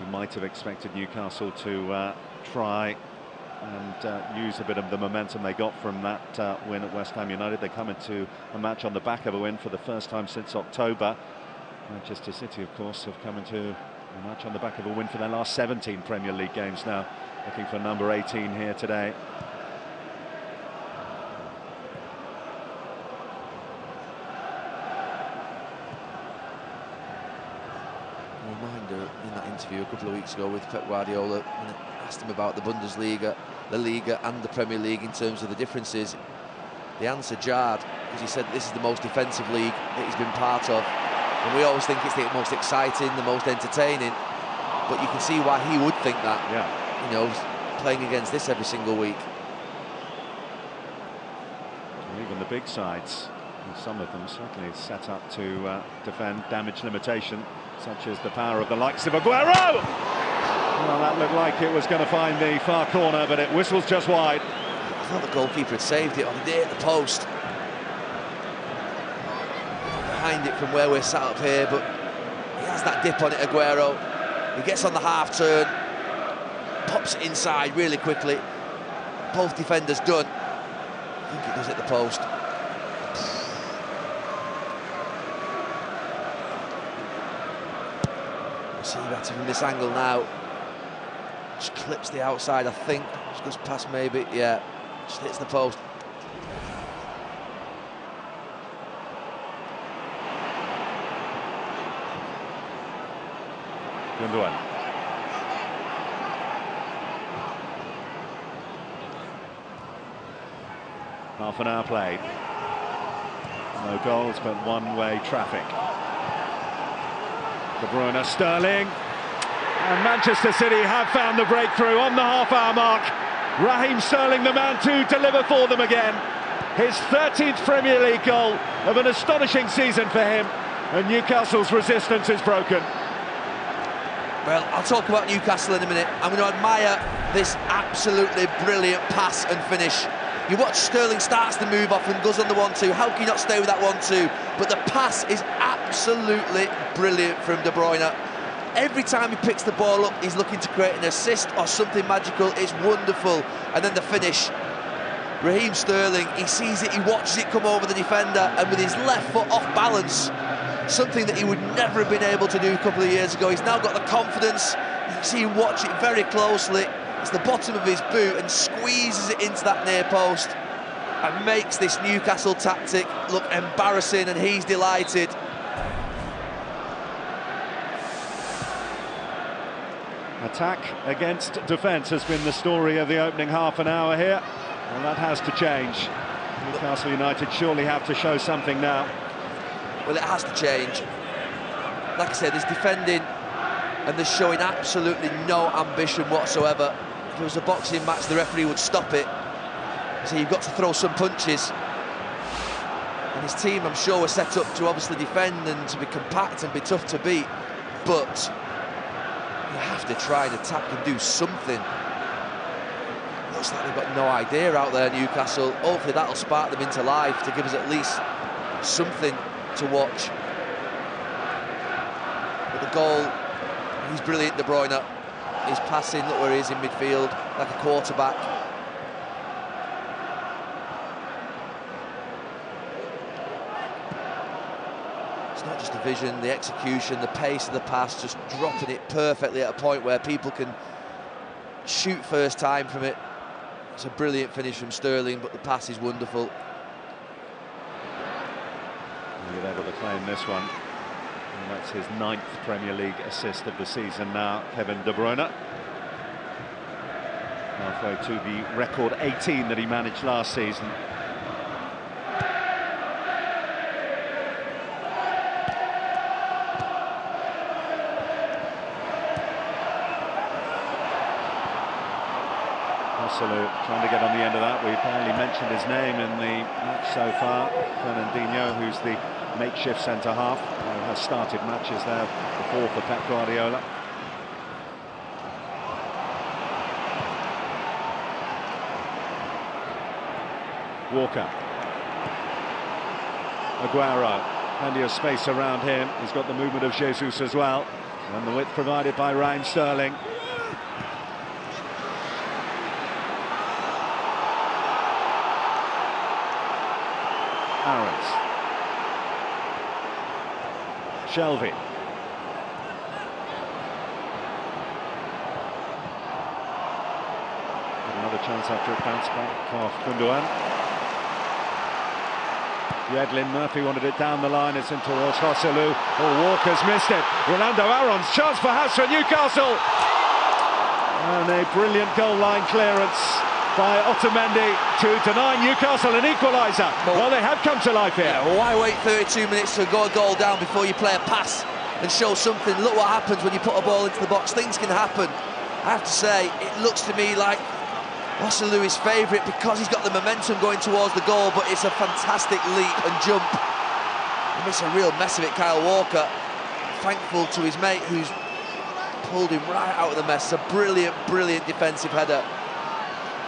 We might have expected Newcastle to try and use a bit of the momentum they got from that win at West Ham United. They come into a match on the back of a win for the first time since October. Manchester City, of course, have come into a match on the back of a win for their last 17 Premier League games now. Looking for number 18 here today. Reminder in that interview a couple of weeks ago with Pep Guardiola, when I asked him about the Bundesliga, La Liga and the Premier League in terms of the differences. The answer jarred, because he said this is the most defensive league that he's been part of. And we always think it's the most exciting, the most entertaining. but you can see why he would think that. Yeah. You know, playing against this every single week. Even the big sides, and some of them certainly set up to defend damage limitation, such as the power of the likes of Aguero. Well, that looked like it was going to find the far corner, but it whistles just wide. I thought the goalkeeper had saved it on the day at the post. Behind it from where we're sat up here, but he has that dip on it, Aguero. He gets on the half turn, pops it inside really quickly. Both defenders done. I think it does hit the post. See better from this angle now. Just clips the outside, I think. Just goes past maybe, yeah. Just hits the post. Gundogan. Half an hour played. No goals, but one-way traffic. De Bruyne, Sterling. And Manchester City have found the breakthrough on the half-hour mark. Raheem Sterling, the man to deliver for them again. His 13th Premier League goal of an astonishing season for him. And Newcastle's resistance is broken. Well, I'll talk about Newcastle in a minute. I'm going to admire this absolutely brilliant pass and finish. You watch Sterling starts the move off and goes on the 1-2. How can you not stay with that 1-2? But the pass is absolutely brilliant from De Bruyne. Every time he picks the ball up, he's looking to create an assist or something magical. It's wonderful. And then the finish. Raheem Sterling, he sees it, he watches it come over the defender, and with his left foot off balance, something that he would never have been able to do a couple of years ago. He's now got the confidence. You can see him watch it very closely. It's the bottom of his boot and squeezes it into that near post and makes this Newcastle tactic look embarrassing, and he's delighted. Attack against defence has been the story of the opening half an hour here. Well, that has to change. Newcastle United surely have to show something now. Well, it has to change. Like I said, there's defending and they're showing absolutely no ambition whatsoever. If it was a boxing match, the referee would stop it. So you've got to throw some punches. And his team, I'm sure, were set up to obviously defend and to be compact and be tough to beat. But you have to try and attack and do something. Looks like they've got no idea out there, Newcastle. Hopefully that'll spark them into life to give us at least something to watch. But the goal, he's brilliant, De Bruyne. He's passing, look where he is in midfield, like a quarterback. It's not just the vision, the execution, the pace of the pass, just dropping it perfectly at a point where people can shoot first time from it. It's a brilliant finish from Sterling, but the pass is wonderful. He's able to claim this one. And that's his 9th Premier League assist of the season now, Kevin De Bruyne. Halfway to the record 18 that he managed last season. Trying to get on the end of that. We've barely mentioned his name in the match so far. Fernandinho, who's the makeshift centre-half, has started matches there before for Pep Guardiola. Walker. Aguero. Plenty of space around him. He's got the movement of Jesus as well. And the width provided by Raheem Sterling. Arons. Shelvey. Another chance after it bounced back off Gundogan. Yedlin, Murphy wanted it down the line, it's in towards Rosselu. Oh, Walker's missed it. Rolando Arons, chance perhaps for Newcastle. And a brilliant goal line clearance by Otamendi to deny Newcastle an equaliser. Well, they have come to life here. Yeah, well, why wait 32 minutes to go a goal down before you play a pass and show something. Look what happens when you put a ball into the box. Things can happen. I have to say, it looks to me like Waterloo is favourite because he's got the momentum going towards the goal, but it's a fantastic leap and jump. He makes a real mess of it, Kyle Walker. Thankful to his mate who's pulled him right out of the mess. It's a brilliant, brilliant defensive header.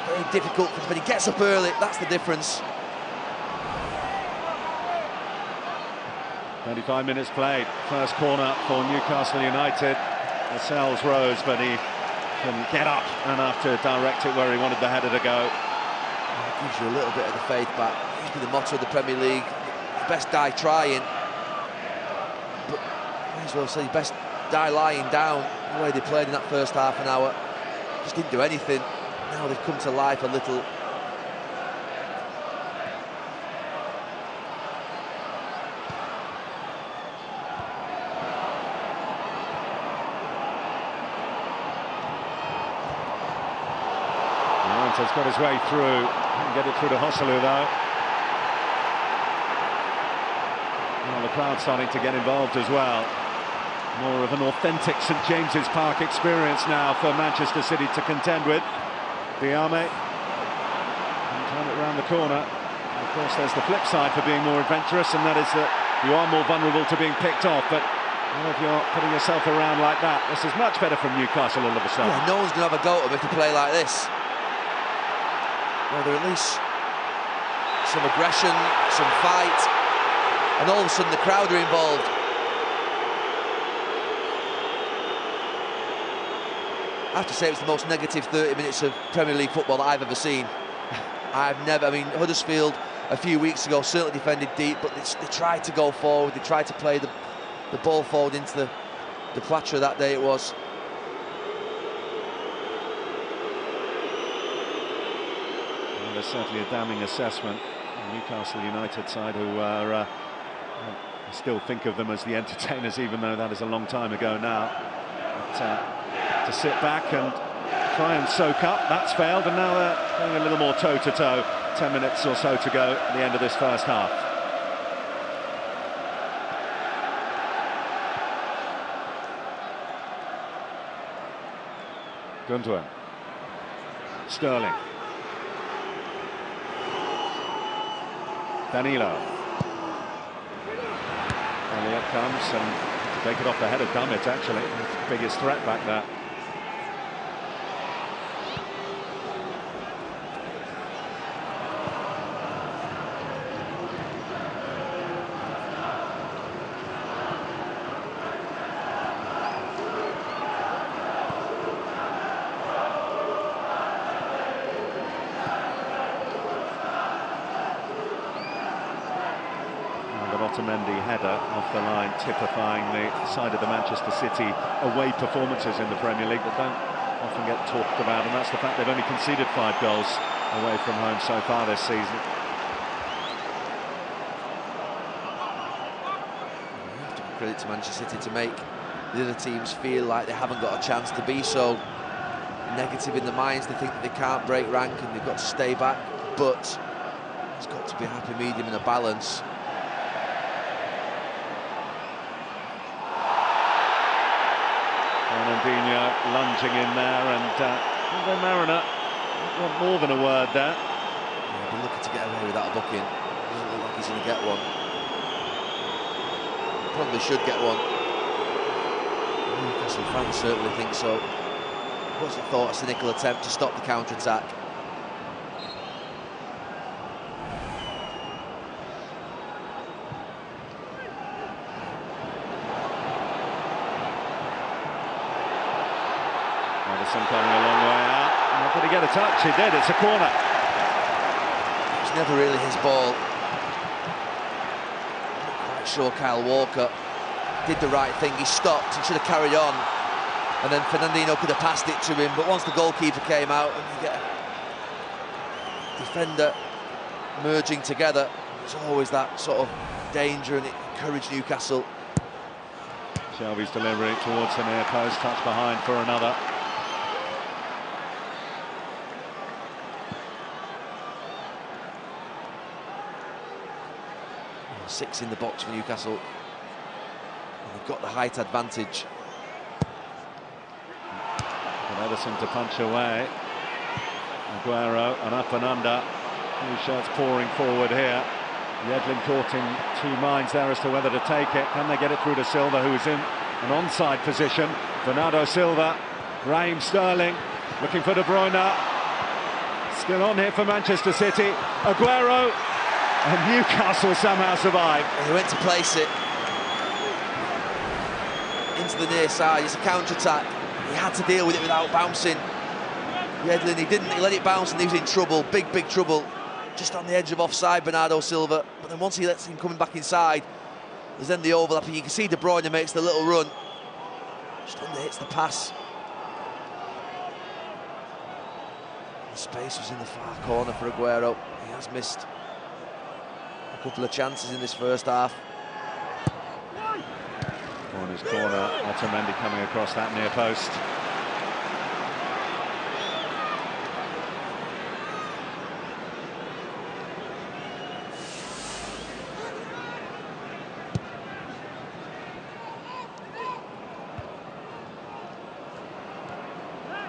Very difficult, but he gets up early. That's the difference. 25 minutes played. First corner for Newcastle United. Lascelles rose, but he couldn't get up enough to direct it where he wanted the header to go. It gives you a little bit of the faith back. It's been the motto of the Premier League. The best die trying. But may as well say best die lying down. The way they played in that first half an hour. Just didn't do anything. Now they've come to life a little. Has got his way through. Didn't get it through to Hosselu though. Well, the crowd starting to get involved as well. More of an authentic St James's Park experience now for Manchester City to contend with. Diame can turn it around the corner. And of course, there's the flip side for being more adventurous, and that is that you are more vulnerable to being picked off. But if you're putting yourself around like that, this is much better from Newcastle all of a sudden. Yeah, no one's going to have a go at them if they play like this. Well, there at least some aggression, some fight, and all of a sudden the crowd are involved. I have to say it was the most negative 30 minutes of Premier League football that I've ever seen. I mean, Huddersfield a few weeks ago certainly defended deep, but they tried to go forward, they tried to play the ball forward into the plateau that day it was. There's certainly a damning assessment. The Newcastle United side, who are still think of them as the entertainers, even though that is a long time ago now. But, to sit back and try and soak up, that's failed, and now they're going a little more toe-to-toe. 10 minutes or so to go at the end of this first half. Gundogan. Sterling. Danilo. Elliott comes and to take it off the head of Dummett, actually. Biggest threat back there. Otamendi header off the line, typifying the side of the Manchester City away performances in the Premier League that don't often get talked about, and that's the fact they've only conceded 5 goals away from home so far this season. You have to give credit to Manchester City to make the other teams feel like they haven't got a chance to be so negative in the minds. They think that they can't break rank and they've got to stay back, but there's got to be a happy medium and a balance. Fernandinho lunging in there, and the Mariner want more than a word there. Yeah, he'll be lucky to get away without a booking. Doesn't look like he's going to get one. He probably should get one. Newcastle fans certainly think so. What's the thought? A cynical attempt to stop the counter-attack. Coming a long way out. Did he get a touch? He did. It's a corner. It's never really his ball. Not quite sure Kyle Walker did the right thing. He stopped and should have carried on. And then Fernandinho could have passed it to him. But once the goalkeeper came out and you get a defender merging together, there's always that sort of danger, and it encouraged Newcastle. Shelby's delivery towards the near post, touch behind for another. 6 in the box for Newcastle. And They've got the height advantage. And Ederson to punch away. Aguero, and up and under. Two shots pouring forward here. Yedlin caught in two minds there as to whether to take it. Can they get it through to Silva, who's in an onside position? Bernardo Silva, Raheem Sterling, looking for De Bruyne. Still on here for Manchester City. Aguero, and Newcastle somehow survive. He went to place it into the near side. It's a counter-attack. He had to deal with it without bouncing. Yedlin, he didn't. He let it bounce and he was in trouble. Big trouble. Just on the edge of offside, Bernardo Silva. But then once he lets him coming back inside, there's then the overlap. You can see De Bruyne makes the little run. Just under hits the pass. The space was in the far corner for Aguero. He has missed a couple of chances in this first half. Corner's corner, Otamendi coming across that near post.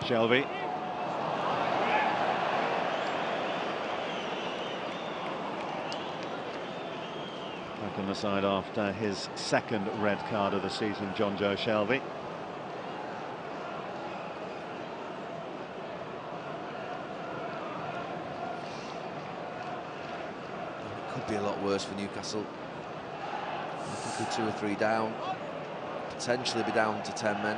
Shelby. Back on the side after his second red card of the season, John Joe Shelby. It could be a lot worse for Newcastle. It could be 2 or 3 down. Potentially be down to 10 men.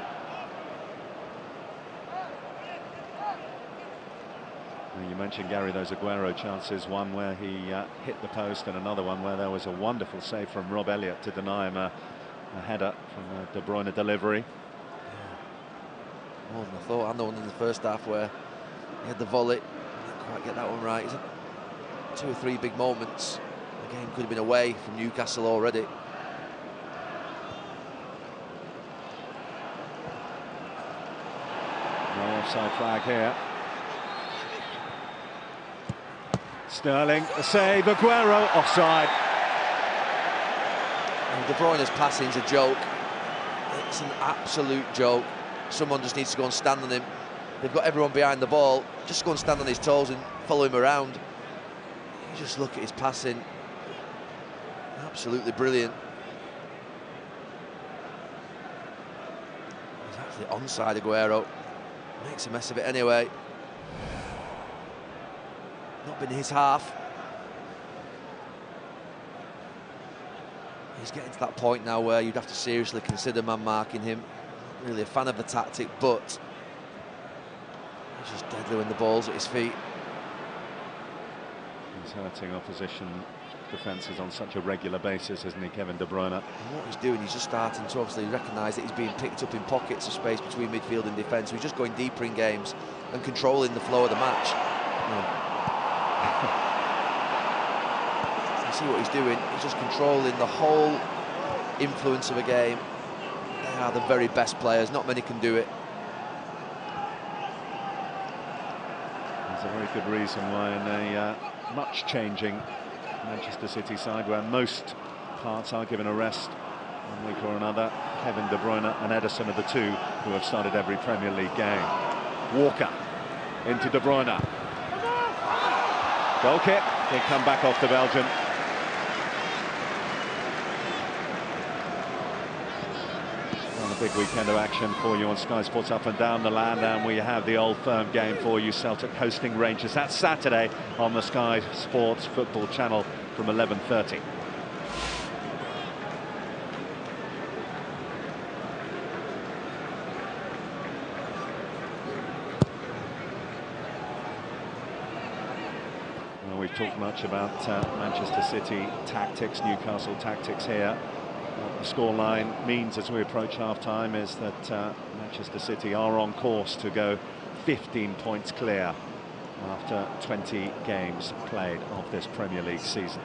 You mentioned, Gary, those Aguero chances, one where he hit the post and another one where there was a wonderful save from Rob Elliott to deny him a header from a De Bruyne delivery. More than I thought. And the one in the first half where he had the volley. Didn't quite get that one right. He's had 2 or 3 big moments. The game could have been away from Newcastle already. No offside flag here. Sterling, a save, Aguero, offside. And De Bruyne's passing's a joke. It's an absolute joke. Someone just needs to go and stand on him. They've got everyone behind the ball. Just go and stand on his toes and follow him around. You just look at his passing. Absolutely brilliant. He's actually onside, Aguero. Makes a mess of it anyway. Not been his half. He's getting to that point now where you'd have to seriously consider man marking him. Not really a fan of the tactic, but he's just deadly when the ball's at his feet. He's hurting opposition defences on such a regular basis, isn't he, Kevin De Bruyne? And what he's doing, he's just starting to obviously recognise that he's being picked up in pockets of space between midfield and defence. So he's just going deeper in games and controlling the flow of the match. You see what he's doing? He's just controlling the whole influence of a game. They are the very best players. Not many can do it. There's a very good reason why in a much changing Manchester City side, where most parts are given a rest one week or another, Kevin De Bruyne and Ederson are the two who have started every Premier League game. Walker into De Bruyne. Goal kick, they come back off the Belgian. Well, a big weekend of action for you on Sky Sports up and down the land, and we have the Old Firm game for you, Celtic hosting Rangers. That's Saturday on the Sky Sports Football channel from 11:30. We've talked much about Manchester City tactics, Newcastle tactics here. What the scoreline means as we approach half-time is that Manchester City are on course to go 15 points clear after 20 games played of this Premier League season.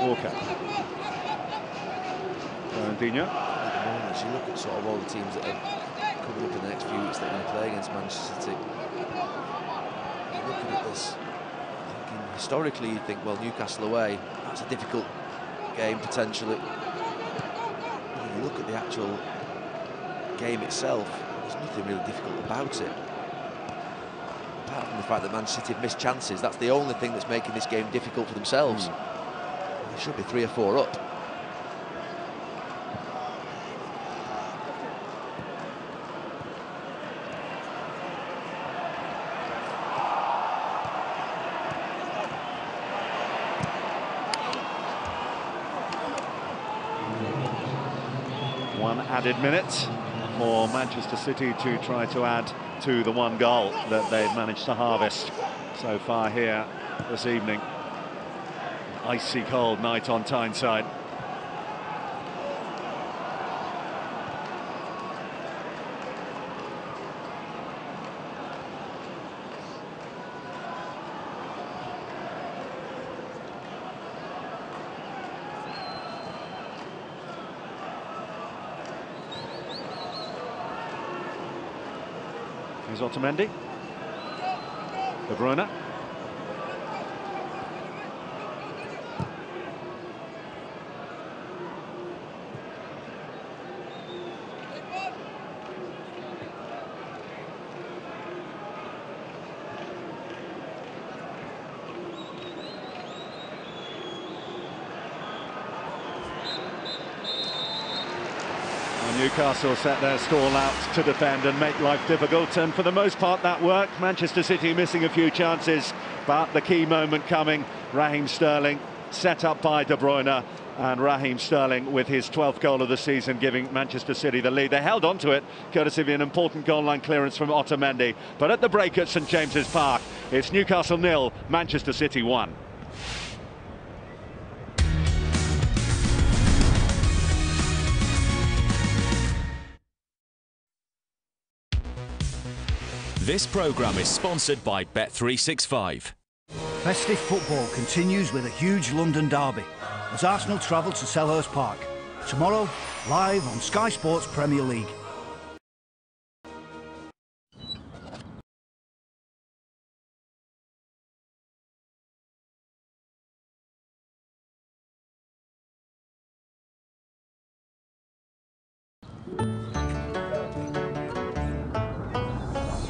Walker. Fernandinho. As you look at sort of all the teams that are coming up in the next few weeks that are going to play against Manchester City, you're looking at this, thinking historically you'd think, well, Newcastle away, that's a difficult game potentially. When you look at the actual game itself, there's nothing really difficult about it. Apart from the fact that Manchester City have missed chances, that's the only thing that's making this game difficult for themselves. They should be 3 or 4 up. One added minute for Manchester City to try to add to the 1 goal that they've managed to harvest so far here this evening. Icy cold night on Tyneside. Here's Otamendi. De Bruyne. Newcastle set their stall out to defend and make life difficult, and for the most part that worked. Manchester City missing a few chances, but the key moment coming. Raheem Sterling set up by De Bruyne, and Raheem Sterling with his 12th goal of the season, giving Manchester City the lead. They held on to it courtesy of an important goal line clearance from Otamendi, but at the break at St James's Park, it's Newcastle 0, Manchester City 1. This programme is sponsored by Bet365. Festive football continues with a huge London derby as Arsenal travel to Selhurst Park. Tomorrow, live on Sky Sports Premier League.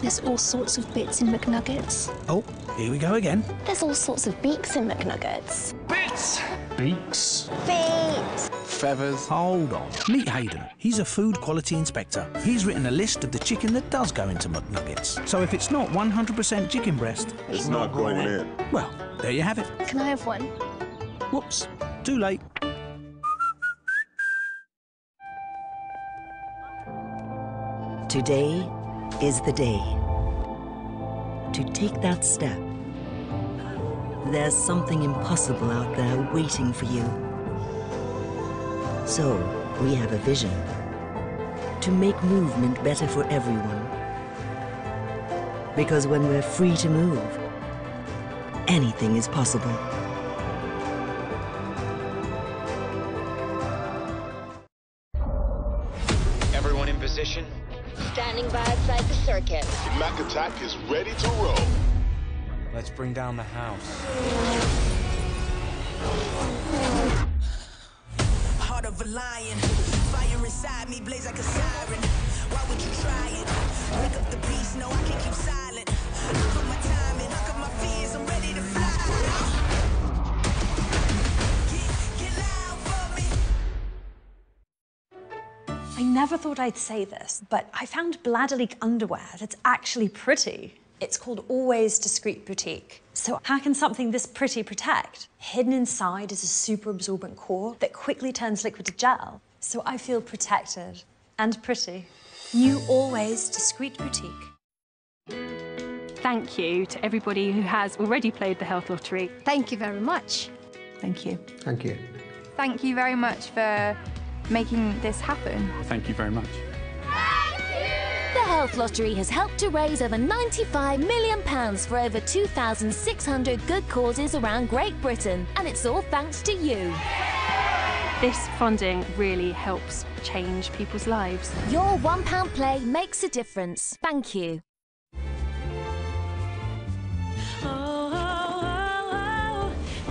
There's all sorts of bits in McNuggets. Oh, here we go again. There's all sorts of beaks in McNuggets. Bits! Beaks. Feet. Feathers. Hold on. Meet Hayden. He's a food quality inspector. He's written a list of the chicken that does go into McNuggets. So if it's not 100% chicken breast, it's not going in. Well, there you have it. Can I have one? Whoops. Too late. Today is the day to take that step. There's something impossible out there waiting for you. So, we have a vision to make movement better for everyone. Because when we're free to move, anything is possible. Everyone in position? Standing by outside the circuit. Mac Attack is ready to roll. Let's bring down the house. Heart of a lion, fire inside me blaze like a siren. Why would you try it? Wake up the beast, no I can't keep silent. Put my time in, look at my fears, I'm ready to fly. Get loud for me. I never thought I'd say this, but I found Bladder League underwear that's actually pretty. It's called Always Discreet Boutique. So how can something this pretty protect? Hidden inside is a super absorbent core that quickly turns liquid to gel. So I feel protected and pretty. New Always Discreet Boutique. Thank you to everybody who has already played the Health Lottery. Thank you very much. Thank you. Thank you. Thank you very much for making this happen. Thank you very much. Thank you! The Health Lottery has helped to raise over £95 million for over 2,600 good causes around Great Britain, and it's all thanks to you. This funding really helps change people's lives. Your £1 play makes a difference. Thank you.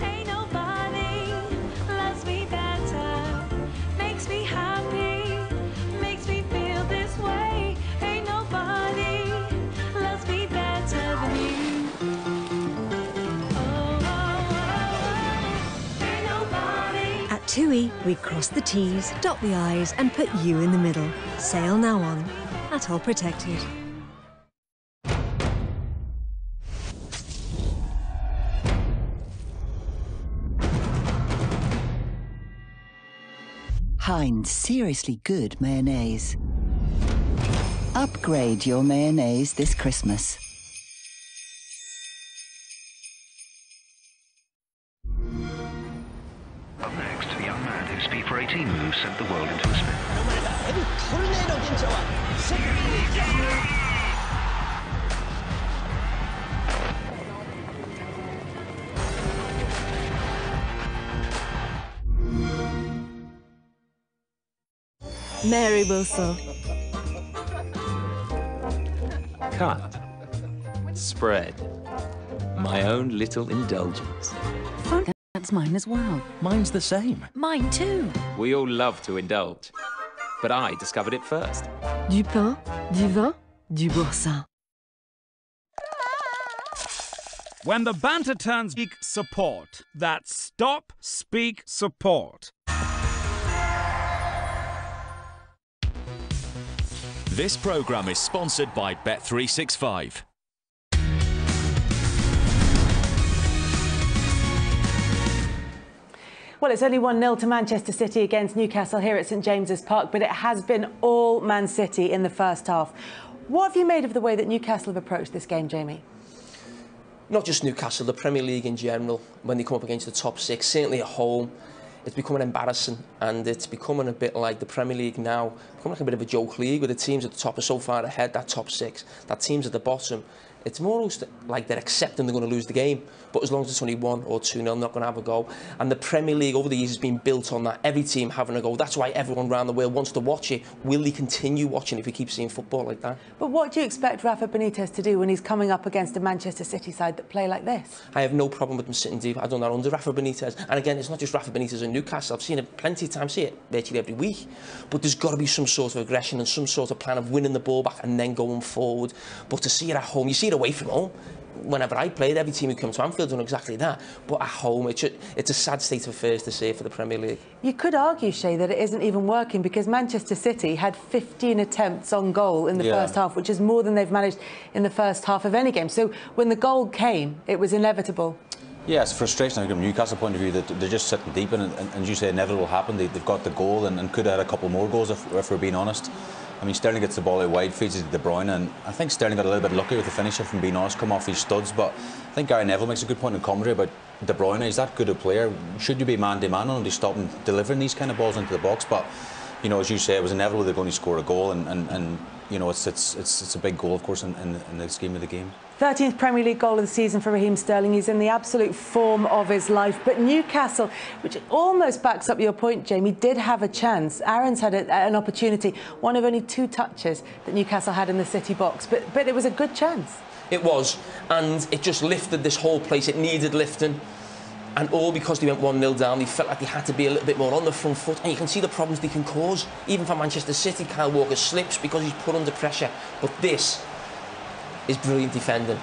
Ain't nobody loves me better, makes me happy, makes me feel this way. Ain't nobody loves me better than you. Ain't nobody. At TUI, we cross the T's, dot the I's and put you in the middle. Sail now on at All Protected. Heinz Seriously Good Mayonnaise. Upgrade your mayonnaise this Christmas. Up next, a young man whose speed for 18 moves sent the world into a spin. Mary Wilson. Cut. Spread. My own little indulgence. That's mine as well. Mine's the same. Mine too. We all love to indulge. But I discovered it first. Du pain, du vin, du boursin. When the banter turns speak support, that's stop, speak, support. This programme is sponsored by Bet365. Well, it's only 1-0 to Manchester City against Newcastle here at St James's Park, but it has been all Man City in the first half. What have you made of the way that Newcastle have approached this game, Jamie? Not just Newcastle, the Premier League in general, when they come up against the top six, certainly at home, it's becoming embarrassing, and it's becoming a bit like the Premier League now, becoming like a bit of a joke league where the teams at the top are so far ahead, that top six, that teams at the bottom. It's more like they're accepting they're going to lose the game, but as long as it's only 1 or 2-0, not going to have a go. And the Premier League over the years has been built on that, every team having a go. That's why everyone around the world wants to watch it. Will they continue watching if we keep seeing football like that? But what do you expect Rafa Benitez to do when he's coming up against a Manchester City side that play like this? I have no problem with them sitting deep. I've done that under Rafa Benitez. And again, it's not just Rafa Benitez and Newcastle. I've seen it plenty of times, see it virtually every week. But there's got to be some sort of aggression and some sort of plan of winning the ball back and then going forward. But to see it at home, you see it away from home. Whenever I played, every team who comes to Anfield done exactly that. But at home, it's a sad state of affairs to see for the Premier League. You could argue, Shay, that it isn't even working because Manchester City had 15 attempts on goal in the first half, which is more than they've managed in the first half of any game. So when the goal came, it was inevitable. Yeah, it's frustrating from a Newcastle point of view that they're just sitting deep and as you say, inevitable will happen. They've got the goal and could have had a couple more goals if we're being honest. I mean, Sterling gets the ball out wide, feeds it to De Bruyne, and I think Sterling got a little bit lucky with the finisher, from being honest, come off his studs. But I think Gary Neville makes a good point in commentary about De Bruyne. He's that good a player. Should you be man-to-man on him to stop him delivering these kind of balls into the box? But, you know, as you say, it was inevitable they've only scored a goal, and you know, it's a big goal, of course, in the scheme of the game. 13th Premier League goal of the season for Raheem Sterling. He's in the absolute form of his life. But Newcastle, which almost backs up your point, Jamie, did have a chance. Aaron's had an opportunity, one of only 2 touches that Newcastle had in the City box. But it was a good chance. It was, and it just lifted this whole place. It needed lifting. And all because they went 1-0 down, they felt like they had to be a little bit more on the front foot. And you can see the problems they can cause. Even for Manchester City, Kyle Walker slips because he's put under pressure. But this is brilliant defending.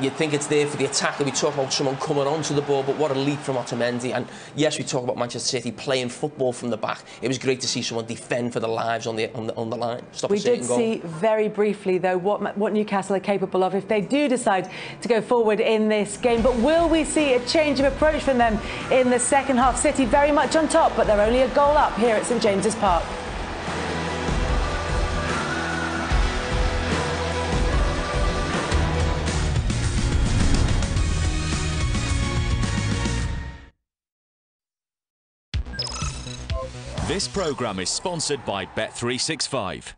You'd think it's there for the attacker. We talk about someone coming onto the ball, but what a leap from Otamendi. And yes, we talk about Manchester City playing football from the back. It was great to see someone defend for their lives on the line. Stop we did see very briefly, though, what Newcastle are capable of if they do decide to go forward in this game. But will we see a change of approach from them in the second half? City very much on top, but they're only a goal up here at St James's Park. This programme is sponsored by Bet365.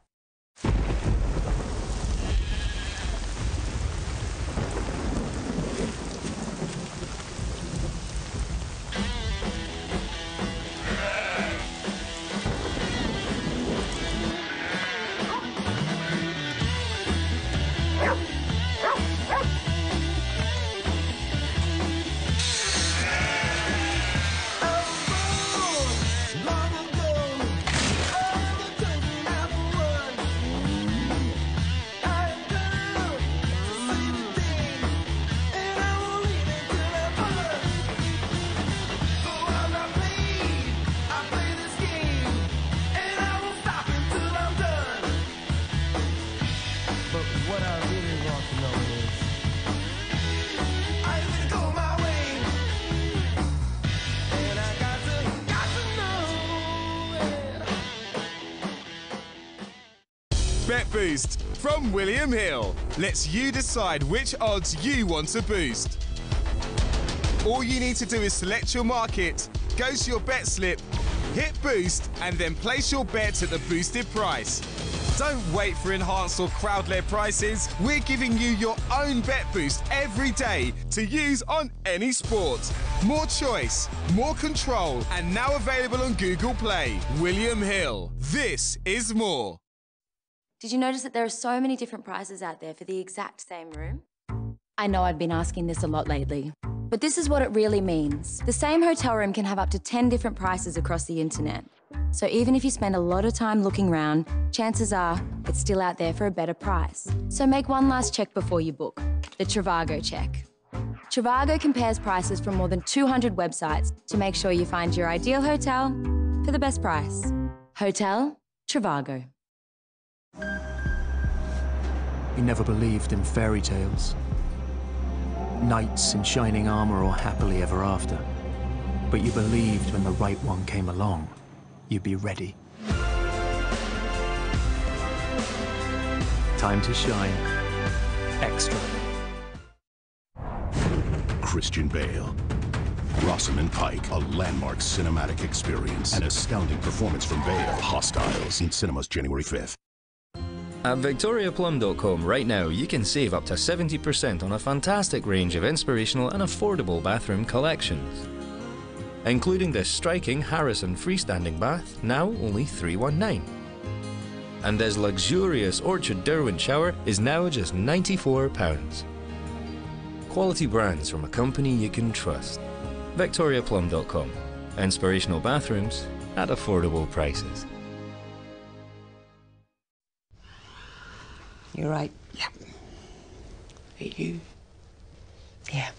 Bet Boost from William Hill lets you decide which odds you want to boost. All you need to do is select your market, go to your bet slip, hit boost, and then place your bets at the boosted price. Don't wait for enhanced or crowd-led prices. We're giving you your own bet boost every day to use on any sport. More choice, more control, and now available on Google Play. William Hill. This is more. Did you notice that there are so many different prices out there for the exact same room? I know I've been asking this a lot lately, but this is what it really means. The same hotel room can have up to 10 different prices across the internet. So even if you spend a lot of time looking around, chances are it's still out there for a better price. So make one last check before you book, the Trivago check. Trivago compares prices from more than 200 websites to make sure you find your ideal hotel for the best price. Hotel Trivago. You never believed in fairy tales, knights in shining armor or happily ever after. But you believed when the right one came along, you'd be ready. Time to shine. Extra. Christian Bale. Rosamund Pike, a landmark cinematic experience. An astounding performance from Bale. Hostiles in cinemas January 5th. At VictoriaPlum.com right now, you can save up to 70% on a fantastic range of inspirational and affordable bathroom collections, including this striking Harrison freestanding bath, now only $319. And this luxurious Orchard Derwent shower is now just £94. Quality brands from a company you can trust. VictoriaPlum.com. Inspirational bathrooms at affordable prices. You're right. Yeah. Are you? Yeah.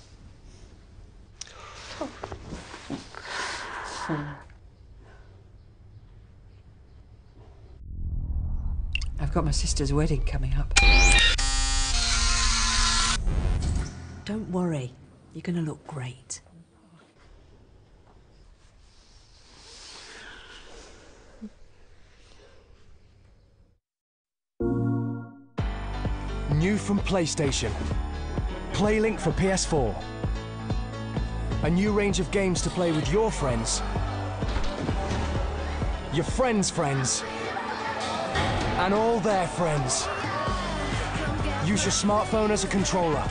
I've got my sister's wedding coming up. Don't worry. You're going to look great. New from PlayStation. PlayLink for PS4. A new range of games to play with your friends. Your friends' friends. And all their friends. Use your smartphone as a controller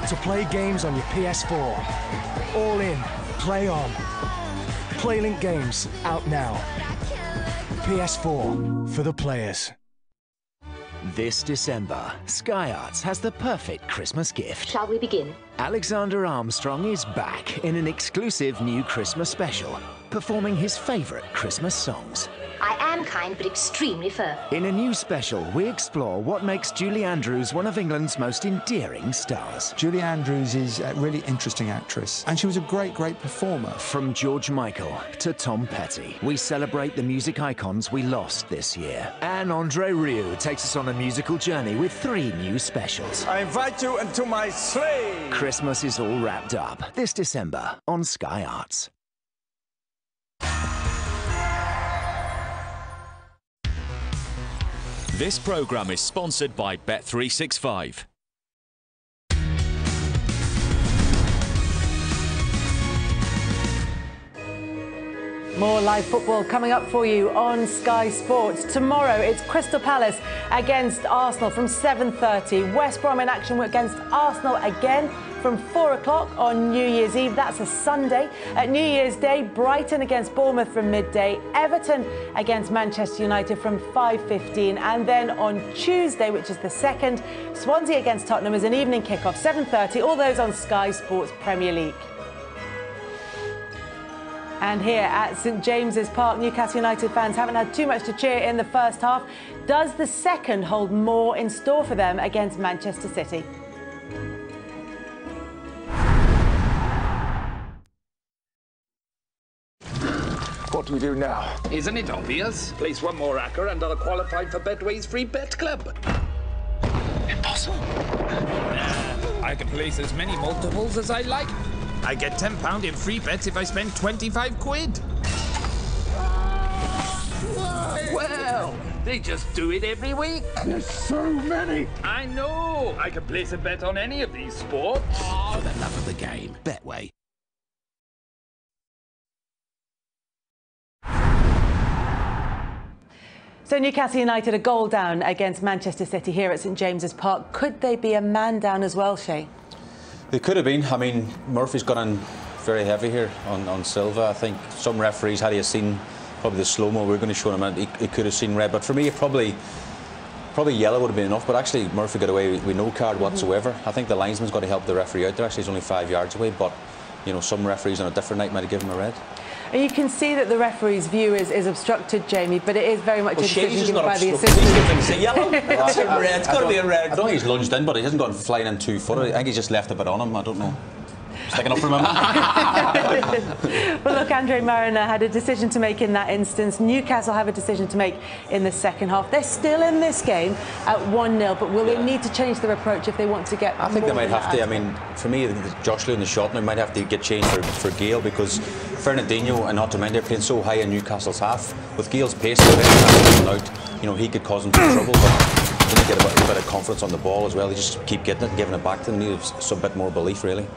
to play games on your PS4. All in, play on. PlayLink games, out now. PS4, for the players. This December, Sky Arts has the perfect Christmas gift. Shall we begin? Alexander Armstrong is back in an exclusive new Christmas special, performing his favourite Christmas songs. I am kind but extremely firm. In a new special, we explore what makes Julie Andrews one of England's most endearing stars. Julie Andrews is a really interesting actress, and she was a great performer. From George Michael to Tom Petty, we celebrate the music icons we lost this year. And Andre Rieu takes us on a musical journey with 3 new specials. I invite you into my sleigh! Christmas is all wrapped up this December on Sky Arts. This programme is sponsored by Bet365. More live football coming up for you on Sky Sports. Tomorrow it's Crystal Palace against Arsenal from 7:30. West Brom in action against Arsenal again from 4 o'clock on New Year's Eve. That's a Sunday. At New Year's Day, Brighton against Bournemouth from midday. Everton against Manchester United from 5:15. And then on Tuesday, which is the 2nd, Swansea against Tottenham is an evening kickoff, 7:30. All those on Sky Sports Premier League. And here at St James's Park, Newcastle United fans haven't had too much to cheer in the first half. Does the second hold more in store for them against Manchester City? What do we do now? Isn't it obvious? Place one more hacker and I'll qualify for Betway's free bet club. Impossible. I can place as many multiples as I like. I get £10 in free bets if I spend 25 quid. Well, They just do it every week. There's so many. I know. I could place a bet on any of these sports. For the love of the game, Betway. So Newcastle United a goal down against Manchester City here at St James's Park. Could they be a man down as well, Shay? They could have been. I mean, Murphy's gone in very heavy here on Silva. I think some referees, had he seen probably the slow-mo we're going to show him, he could have seen red. But for me, probably yellow would have been enough. But actually, Murphy got away with no card whatsoever. I think the linesman's got to help the referee out there. Actually, he's only 5 yards away. But, you know, some referees on a different night might have given him a red. And you can see that the referee's view is obstructed, Jamie, but it is very much a decision given not by the obstructed. assistant. It's a yellow. It's got to be a red. I don't think he's lunged in, but he hasn't gone flying in 2 foot. I think he's just left a bit on him. I don't know. Sticking up for him. Well, look, Andre Mariner had a decision to make in that instance. Newcastle have a decision to make in the second half. They're still in this game at 1-0, but will they need to change their approach if they want to get I think they might have to. I mean, for me, Joshua and the shot now might have to get changed for Gale, because Fernandinho and Otamendi are playing so high in Newcastle's half. With Gale's pace out, you know, he could cause them some trouble, but he need to get a bit of confidence on the ball as well. He just keep getting it and giving it back to them. He needs some bit more belief, really.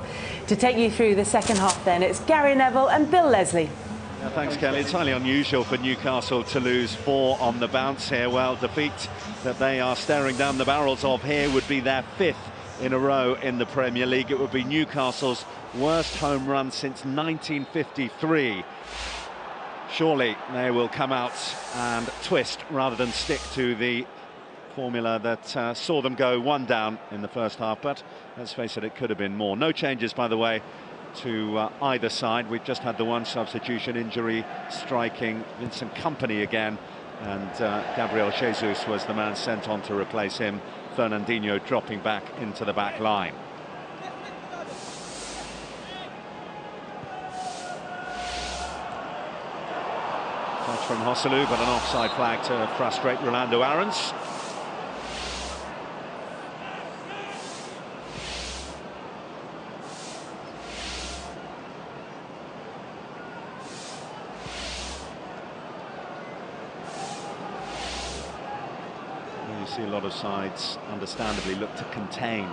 To take you through the second half then, it's Gary Neville and Bill Leslie. Yeah, thanks, Kelly. It's highly unusual for Newcastle to lose 4 on the bounce here. Well, defeat that they are staring down the barrels of here would be their 5th in a row in the Premier League. It would be Newcastle's worst home run since 1953. Surely they will come out and twist rather than stick to the formula that saw them go 1 down in the first half, but let's face it, it could have been more. No changes, by the way, to either side. We've just had the 1 substitution injury striking Vincent Kompany again, and Gabriel Jesus was the man sent on to replace him. Fernandinho dropping back into the back line. Touch from Joselu, but an offside flag to frustrate Rolando Aarons. See a lot of sides understandably look to contain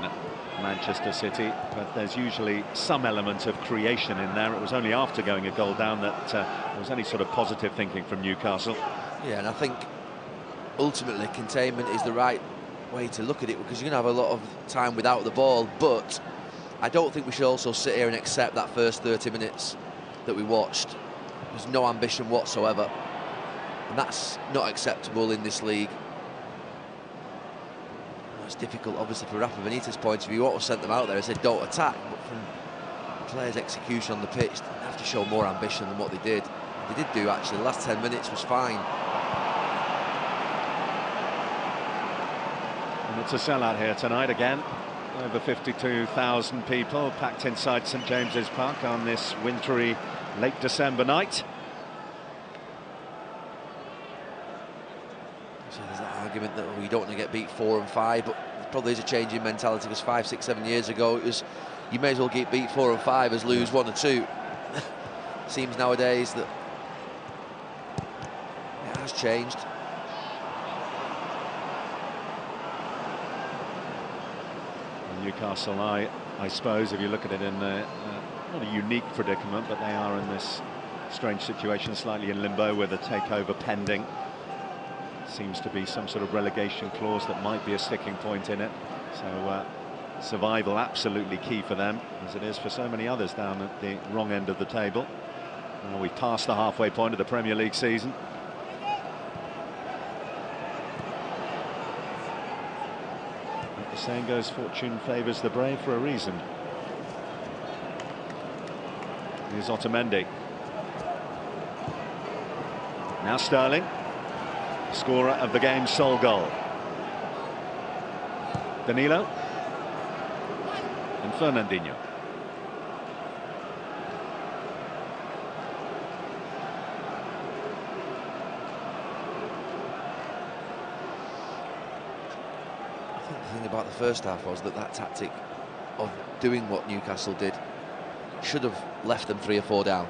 Manchester City, but there's usually some element of creation in there. It was only after going a goal down that there was any sort of positive thinking from Newcastle. Yeah, and I think ultimately containment is the right way to look at it, because you're going to have a lot of time without the ball, but I don't think we should also sit here and accept that first 30 minutes that we watched. There's no ambition whatsoever, and that's not acceptable in this league. It's difficult, obviously, for Rafa Benitez's point of view. What was sent them out there, I said don't attack, but from the players' execution on the pitch, they have to show more ambition than what they did. They did do, actually. The last 10 minutes was fine. And it's a sellout here tonight again. Over 52,000 people packed inside St James's Park on this wintry late December night. So there's that argument that you don't want to get beat 4 and 5, but there probably is a change in mentality, because 5, 6, 7 years ago it was you may as well get beat 4 and 5 as lose 1 or 2. Seems nowadays that it has changed. Newcastle, I suppose, if you look at it in not a unique predicament, but they are in this strange situation, slightly in limbo with a takeover pending. Seems to be some sort of relegation clause that might be a sticking point in it. So survival absolutely key for them, as it is for so many others down at the wrong end of the table. We've passed the halfway point of the Premier League season. But the saying goes, fortune favours the brave for a reason. Here's Otamendi. Now Sterling, scorer of the game's sole goal. Danilo and Fernandinho. I think the thing about the first half was that tactic of doing what Newcastle did should have left them 3 or 4 down.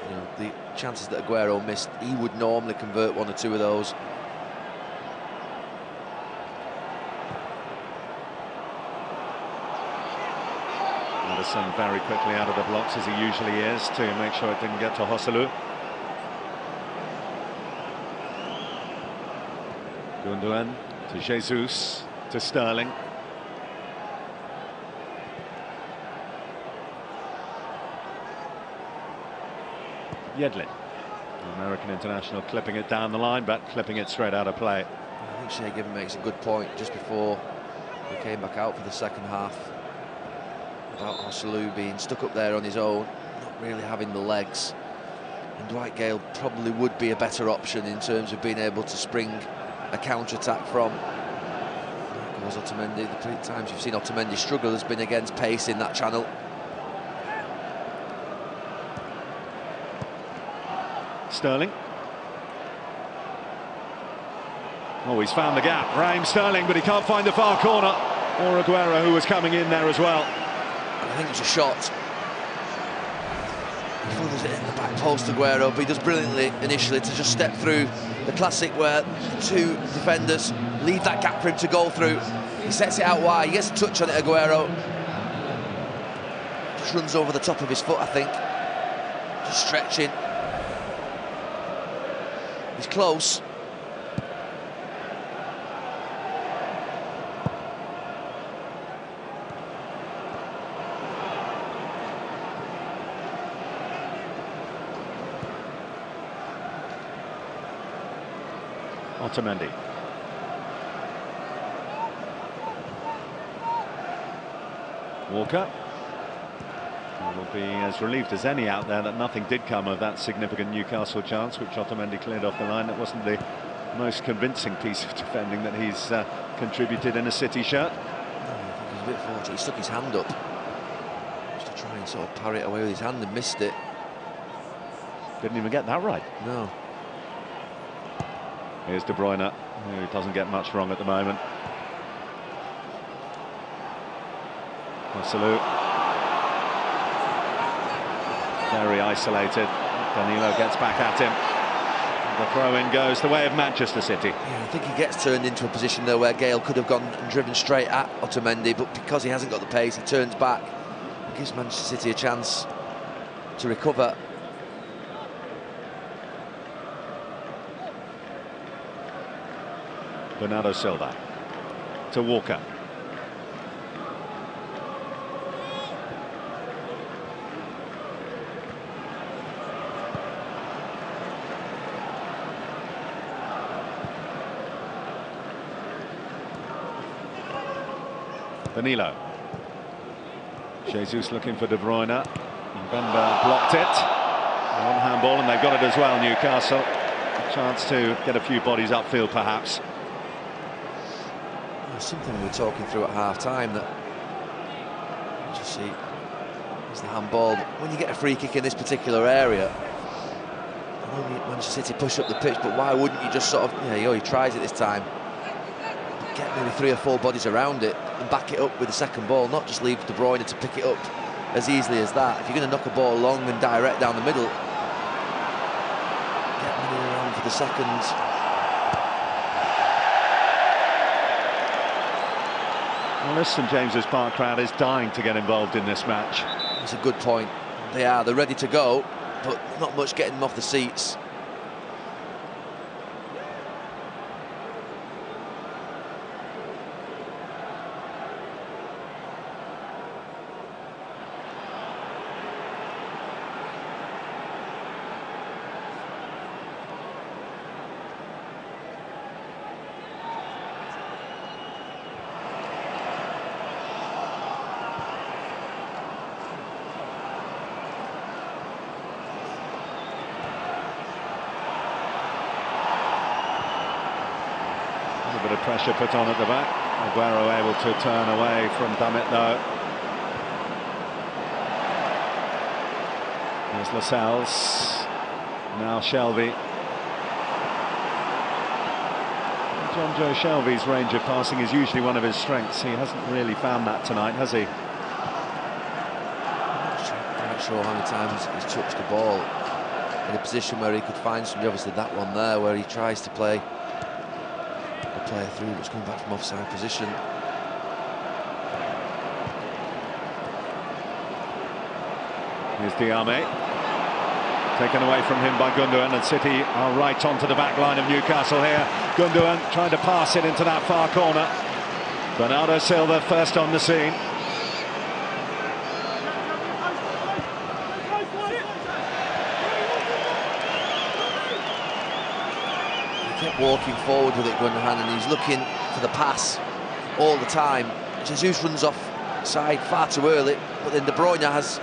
You know, the chances that Aguero missed, he would normally convert 1 or 2 of those. cautious and very quickly out of the blocks, as he usually is, to make sure it didn't get to Joselu. Gundogan to Jesus, to Sterling. Yedlin, the American international, clipping it down the line, but clipping it straight out of play. I think Shea Given makes a good point just before we came back out for the second half about Joselu being stuck up there on his own, not really having the legs. And Dwight Gale probably would be a better option in terms of being able to spring a counter-attack from. There goes Otamendi. The times you've seen Otamendi struggle has been against pace in that channel. Sterling. Oh, he's found the gap. Raheem Sterling, but he can't find the far corner. Or Aguero, who was coming in there as well. I think it's a shot. He follows it in the back post, Aguero, but he does brilliantly initially to just step through. The classic where the two defenders leave that gap for him to go through. He sets it out wide, he gets a touch on it, Aguero. Just runs over the top of his foot, I think. Just stretching. He's close. Otamendi. Walker will be as relieved as any out there that nothing did come of that significant Newcastle chance, which Otamendi cleared off the line. That wasn't the most convincing piece of defending that he's contributed in a City shirt. I think he's a bit fortunate. He stuck his hand up just to try and sort of parry it away with his hand and missed it. Didn't even get that right. No. Here's De Bruyne, who doesn't get much wrong at the moment. Joselu. Very isolated. Danilo gets back at him. The throw-in goes the way of Manchester City. Yeah, I think he gets turned into a position there where Gale could have gone and driven straight at Otamendi, but because he hasn't got the pace, he turns back. It gives Manchester City a chance to recover. Bernardo Silva to Walker. Danilo. Jesus looking for De Bruyne. Bemba blocked it. On handball, and they've got it as well, Newcastle. A chance to get a few bodies upfield, perhaps. Something we were talking through at half-time that you just see is the handball. When you get a free kick in this particular area, I know Manchester City push up the pitch, but why wouldn't you just sort of, he tries it this time, get maybe 3 or 4 bodies around it and back it up with the second ball, not just leave De Bruyne to pick it up as easily as that. If you're going to knock a ball long and direct down the middle, get money around for the second. Well, this St James's Park crowd is dying to get involved in this match. That's a good point. They're ready to go, but not much getting them off the seats. A bit of pressure put on at the back. Aguero able to turn away from Dummett though. Here's Lascelles. Now Shelvey. John Joe Shelvey's range of passing is usually one of his strengths. He hasn't really found that tonight, has he? I'm not sure how many times he's touched the ball in a position where he could find somebody. Obviously that one there where he tries to play a player through that's coming back from offside position. Here's Diame. Taken away from him by Gundogan, and City are right onto the back line of Newcastle here. Gundogan trying to pass it into that far corner. Bernardo Silva first on the scene. He kept walking forward with it, Gundogan, and he's looking for the pass all the time. Jesus runs off side far too early, but then De Bruyne has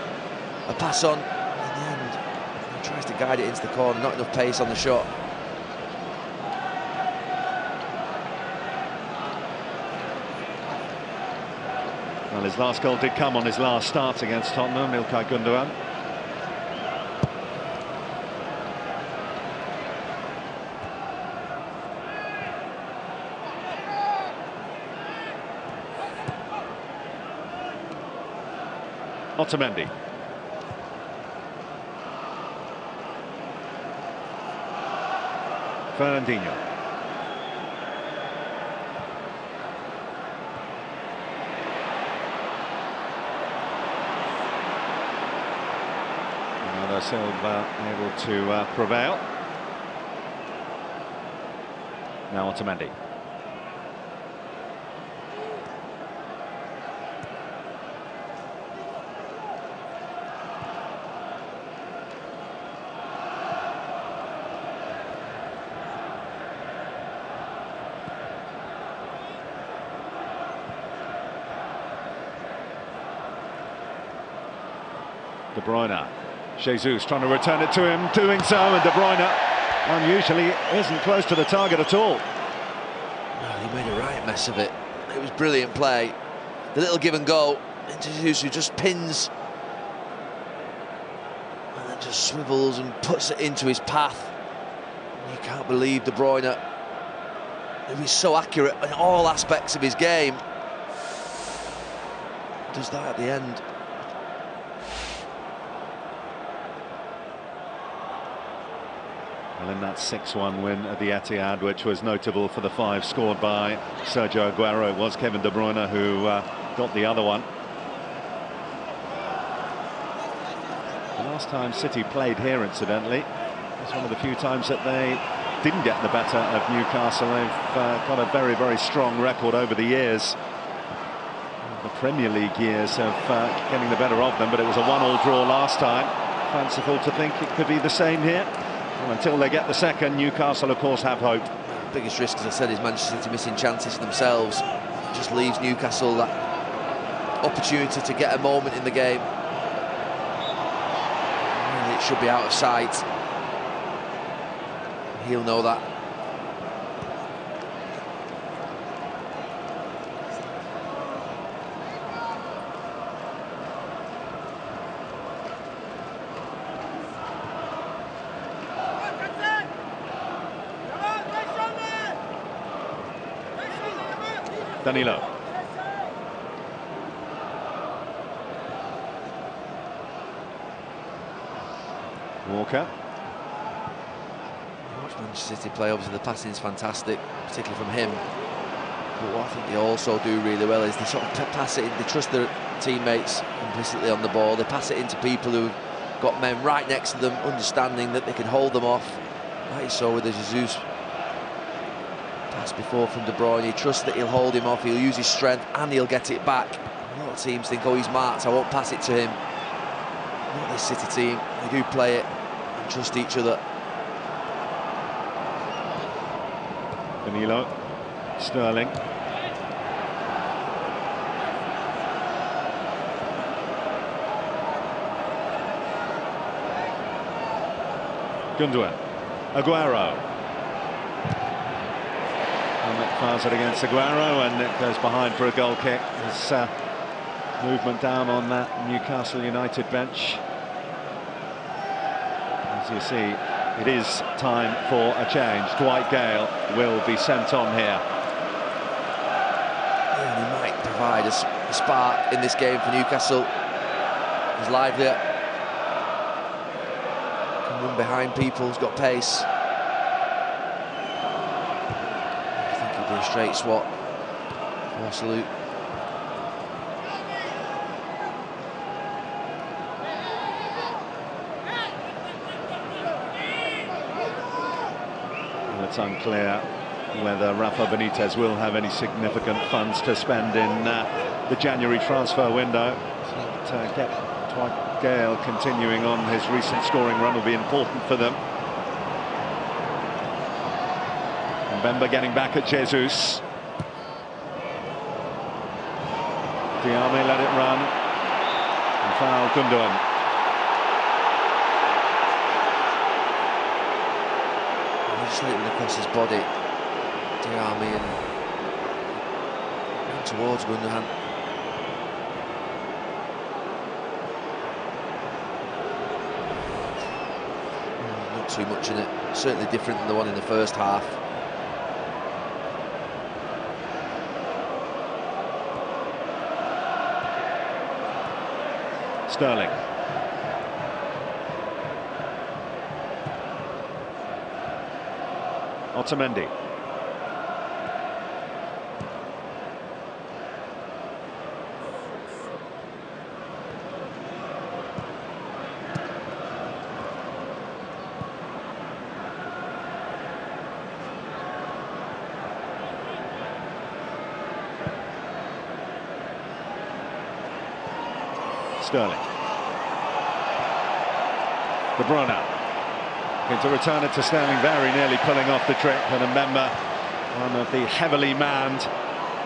a pass on in the end. He tries to guide it into the corner, not enough pace on the shot. Well, his last goal did come on his last start against Tottenham, Ilkay Gundogan. Otamendi. Fernandinho. Bernardo Silva able to prevail. Now Otamendi. De Bruyne. Jesus trying to return it to him, doing so, and De Bruyne unusually isn't close to the target at all. Well, he made a right mess of it. It was brilliant play. The little give and go. And Jesus who just pins and then just swivels and puts it into his path. You can't believe De Bruyne. He's so accurate in all aspects of his game. Does that at the end. Well, in that 6-1 win at the Etihad, which was notable for the 5 scored by Sergio Aguero, it was Kevin De Bruyne who got the other one. The last time City played here, incidentally, was one of the few times that they didn't get the better of Newcastle. They've got a very, very strong record over the years. The Premier League years of getting the better of them, but it was a 1-1 draw last time. Fanciful to think it could be the same here. Well, until they get the second, Newcastle, of course, have hope. The biggest risk, as I said, is Manchester City missing chances themselves. It just leaves Newcastle that opportunity to get a moment in the game. Really, it should be out of sight. He'll know that. Danilo. Walker. Watch Manchester City play, obviously the passing is fantastic, particularly from him. But what I think they also do really well is they sort of pass it in, they trust their teammates implicitly on the ball, they pass it into people who've got men right next to them, understanding that they can hold them off. Like you saw with the Jesus pass before from De Bruyne, he trusts that he'll hold him off, he'll use his strength and he'll get it back. A lot of teams think, oh, he's marked, I won't pass it to him. Not this City team, they do play it and trust each other. Danilo, Sterling. Gundogan, Aguero. And it fires it against Aguero, and it goes behind for a goal kick. There's movement down on that Newcastle United bench. As you see, it is time for a change. Dwight Gale will be sent on here. Yeah, he might provide a spark in this game for Newcastle. He's livelier. Can run behind people, he's got pace. I think he'll be a straight swat. Or salute. it's unclear whether Rafa Benitez will have any significant funds to spend in the January transfer window. To get Dwight Gale continuing on his recent scoring run will be important for them. And Bemba getting back at Jesus. Diame let it run. And foul Gundogan. Just let it across his body. Diame and towards Gundogan. Not too much in it. Certainly different than the one in the first half. Sterling. Otamendi. Sterling. De Bruyne. Going to return it to Sterling, very nearly pulling off the trick, and Mbemba, one of the heavily manned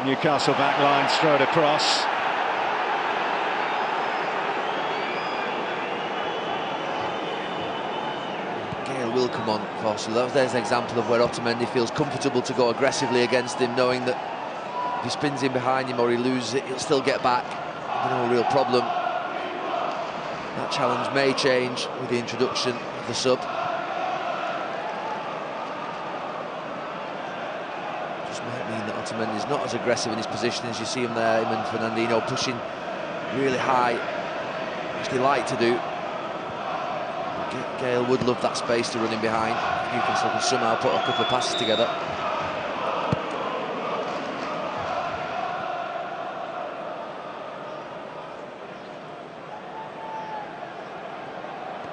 Newcastle back line, strode across. Gale will come on for Arsenal. There's an example of where Otamendi feels comfortable to go aggressively against him, knowing that if he spins in behind him or he loses it, he'll still get back. No real problem. That challenge may change with the introduction of the sub. Just might mean that Otamendi is not as aggressive in his position as you see him there. Him and Fernandinho pushing really high, which they like to do. Gale would love that space to run in behind. Newcastle can somehow put a couple of passes together.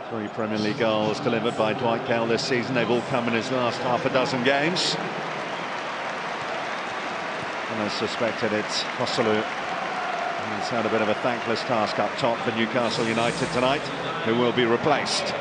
Three Premier League goals delivered by Dwight Gale this season. They've all come in his last half a dozen games. And as suspected, it's Joselu. He's had a bit of a thankless task up top for Newcastle United tonight, who will be replaced.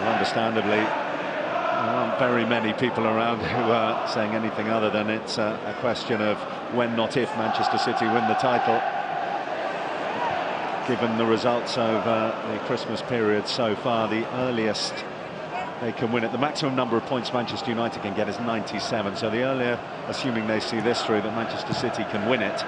Understandably, there aren't very many people around who are saying anything other than it's a question of when, not if, Manchester City win the title. Given the results over the Christmas period so far, the earliest they can win it, the maximum number of points Manchester United can get is 97. So the earlier, assuming they see this through, that Manchester City can win it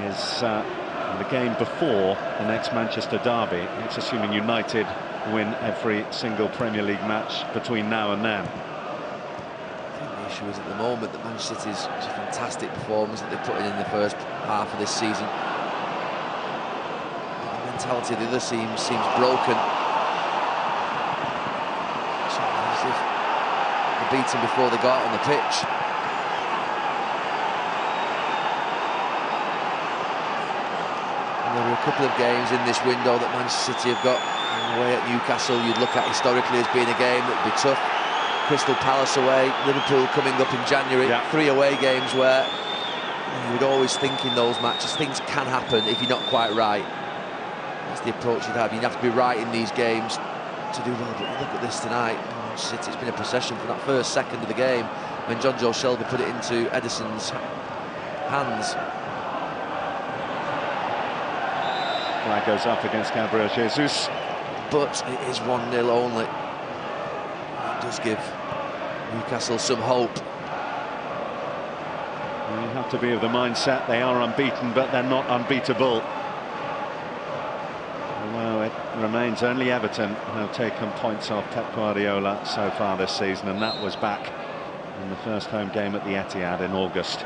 is the game before the next Manchester derby. It's assuming United win every single Premier League match between now and then. I think the issue is at the moment that Manchester City's a fantastic performance that they put in the first half of this season. The mentality of the other team seems broken. It's as if they beat them before they got out on the pitch. And there are a couple of games in this window that Manchester City have got away at Newcastle. You'd look at historically as being a game that would be tough. Crystal Palace away, Liverpool coming up in January. Yeah. 3 away games where you would always think in those matches things can happen if you're not quite right. That's the approach you'd have. You'd have to be right in these games to do well. But look at this tonight. Manchester City, it's been a procession from that first second of the game when John Joe Shelby put it into Edison's hands. Flag goes up against Gabriel Jesus. But it is 1-0 only. It does give Newcastle some hope. Well, you have to be of the mindset they are unbeaten, but they're not unbeatable. Although remains only Everton who have taken points off Pep Guardiola so far this season, and that was back in the first home game at the Etihad in August.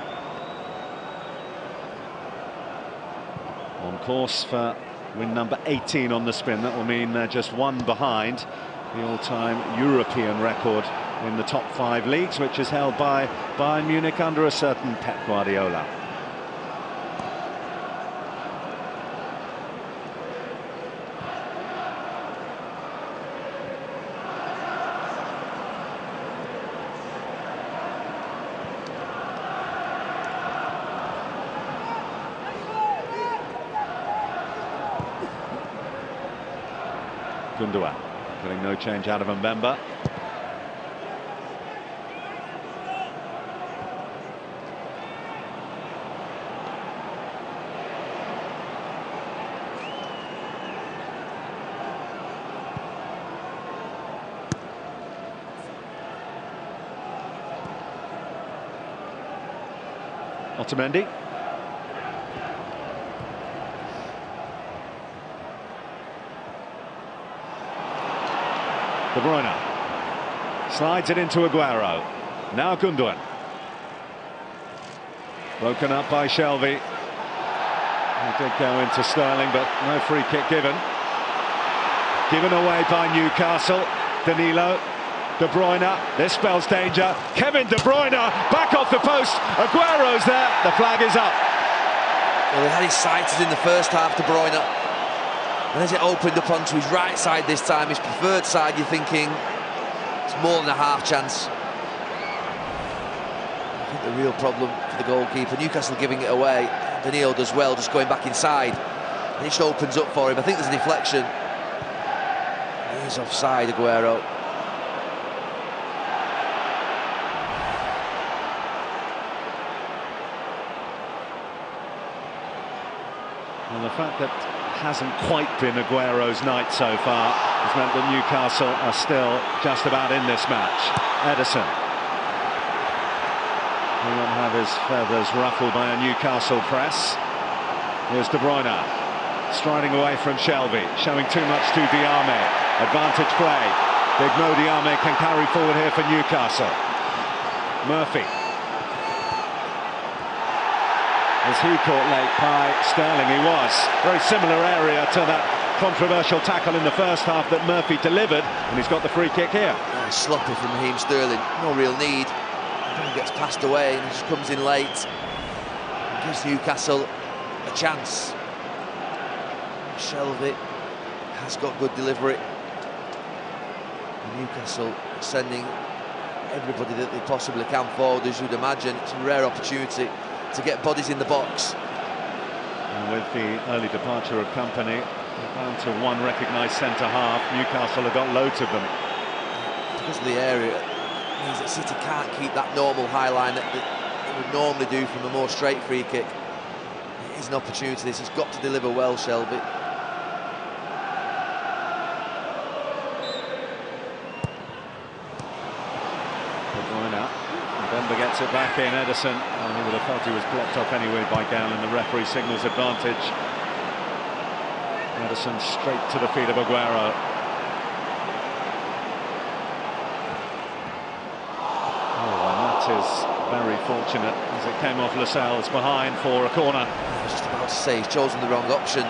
On course for win number 18 on the spin. That will mean they're just one behind the all-time European record in the top 5 leagues, which is held by Bayern Munich under a certain Pep Guardiola. Gundogan getting no change out of Mbemba. Otamendi. De Bruyne slides it into Aguero. Now Gundogan. Broken up by Shelvey. He did go into Sterling, but no free kick given. Given away by Newcastle. Danilo. De Bruyne. This spells danger. Kevin De Bruyne back off the post. Aguero's there. The flag is up. Well, he had his sighted in the first half, De Bruyne. And as it opened up onto his right side this time, his preferred side, you're thinking it's more than a half chance. I think the real problem for the goalkeeper, Newcastle giving it away, Danilo does well, just going back inside. And it just opens up for him. I think there's a deflection. He's offside, Aguero. Well, the fact that hasn't quite been Aguero's night so far has meant that Newcastle are still just about in this match. Ederson. He won't have his feathers ruffled by a Newcastle press. Here's De Bruyne striding away from Shelvey, showing too much to Diame. Advantage play. Big Mo Diame can carry forward here for Newcastle. Murphy. Was he caught late by Sterling? He was. Very similar area to that controversial tackle in the first half that Murphy delivered, and he's got the free kick here. Oh, sloppy from Raheem Sterling. No real need. He gets passed away and he just comes in late. Gives Newcastle a chance. Shelvey has got good delivery. And Newcastle sending everybody that they possibly can forward, as you'd imagine. It's a rare opportunity to get bodies in the box. And with the early departure of Company, down to one recognised centre-half, Newcastle have got loads of them. Because of the area, it means that City can't keep that normal high line that they would normally do from a more straight free kick. It is an opportunity. This has got to deliver well, Shelvey. Mbemba gets it back in. Ederson, and he would have thought he was blocked off anyway by Gale, and the referee signals advantage. Ederson straight to the feet of Aguero. Oh, and that is very fortunate as it came off Lascelles behind for a corner. I was just about to say, he's chosen the wrong option.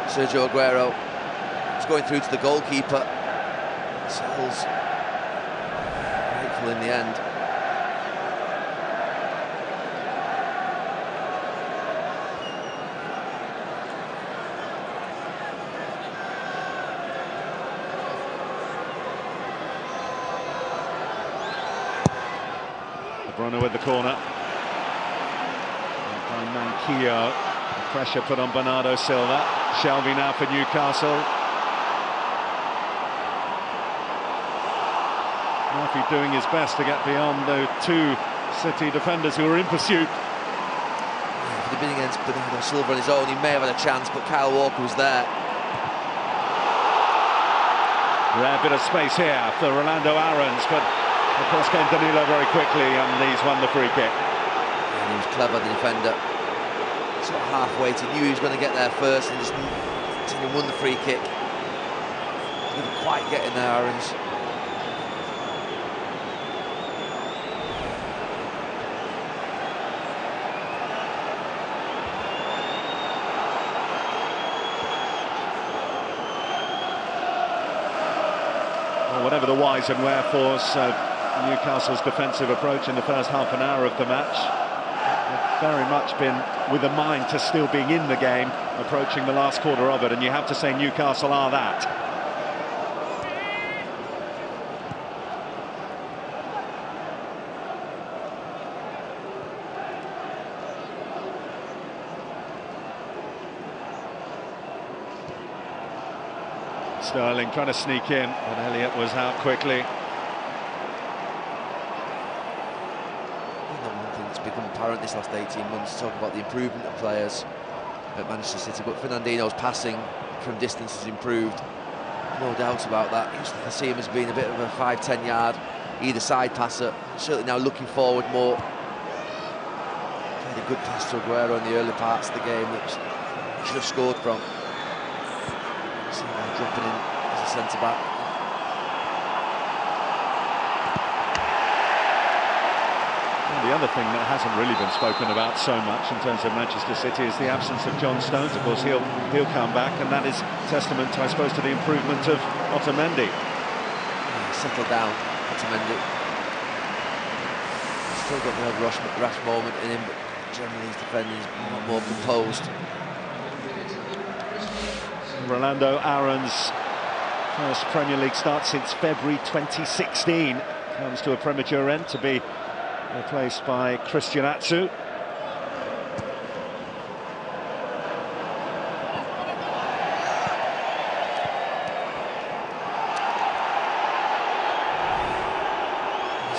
Sergio Aguero. He's going through to the goalkeeper. Lascelles grateful in the end. Bruyne with the corner. By Manquillo. The pressure put on Bernardo Silva. Shelvey now for Newcastle. Murphy doing his best to get beyond the two City defenders who were in pursuit. Yeah, for the bidding against Bernardo Silva on his own, he may have had a chance, but Kyle Walker was there. Rare bit of space here for Rolando Aarons, but of course came Danilo very quickly, and he's won the free kick. And he was clever, the defender. Sort of half-weighted, knew he was going to get there first, and just won the free kick. Couldn't quite get in there, Aarons. Well, whatever the whys and wherefores of Newcastle's defensive approach in the first half an hour of the match, they've very much been with a mind to still being in the game, approaching the last quarter of it, and you have to say Newcastle are that. Sterling trying to sneak in, but Elliott was out quickly. One thing that's become apparent this last 18 months, talk about the improvement of players at Manchester City, but Fernandinho's passing from distance has improved. No doubt about that. I used to see him as being a bit of a 5-10 yard either side passer. Certainly now looking forward more. Played a good pass to Aguero in the early parts of the game that he should have scored from. See him now dropping in as a centre-back. The other thing that hasn't really been spoken about so much in terms of Manchester City is the absence of John Stones. Of course, he'll come back, and that is testament, I suppose, to the improvement of Otamendi. Settle down, Otamendi. Still got the odd rash moment in him, but generally his defending is more composed. Rolando Aaron's first Premier League start since February 2016 comes to a premature end to be replaced by Christian Atsu. This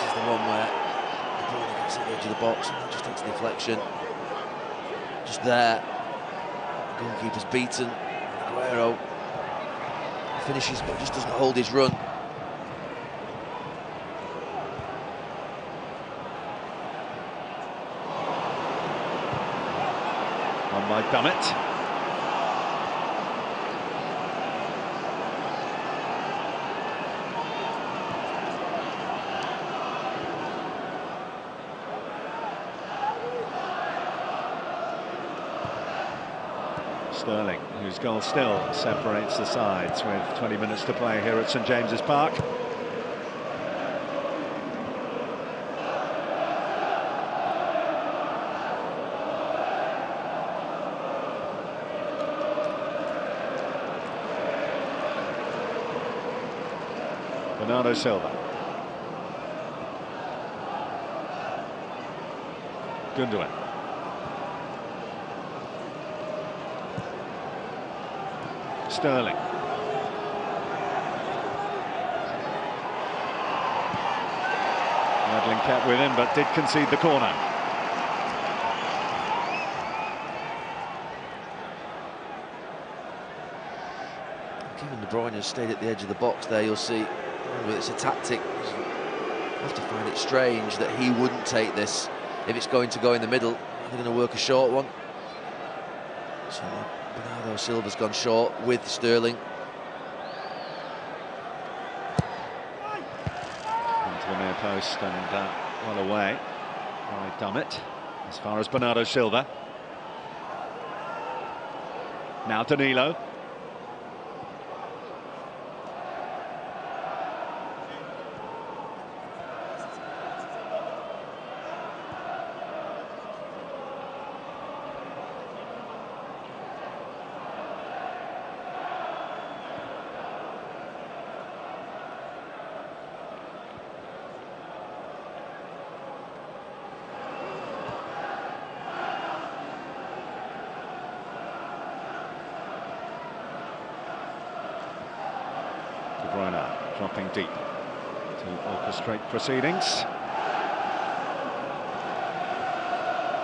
is the one where the ball gets at the edge of the box and just takes a deflection. Just there. The goalkeeper's beaten. Aguero finishes but just doesn't hold his run. On by Dummett. Sterling, whose goal still separates the sides with 20 minutes to play here at St James's Park. Bernardo Silva. Gundogan. Sterling. Medlin kept with him, but did concede the corner. Kevin De Bruyne has stayed at the edge of the box there, you'll see. It's a tactic. You have to find it strange that he wouldn't take this. If it's going to go in the middle, they're going to work a short one. So Bernardo Silva's gone short with Sterling. Into the near post and well away by Dummett. As far as Bernardo Silva. Now Danilo. De Bruyne dropping deep to orchestrate proceedings.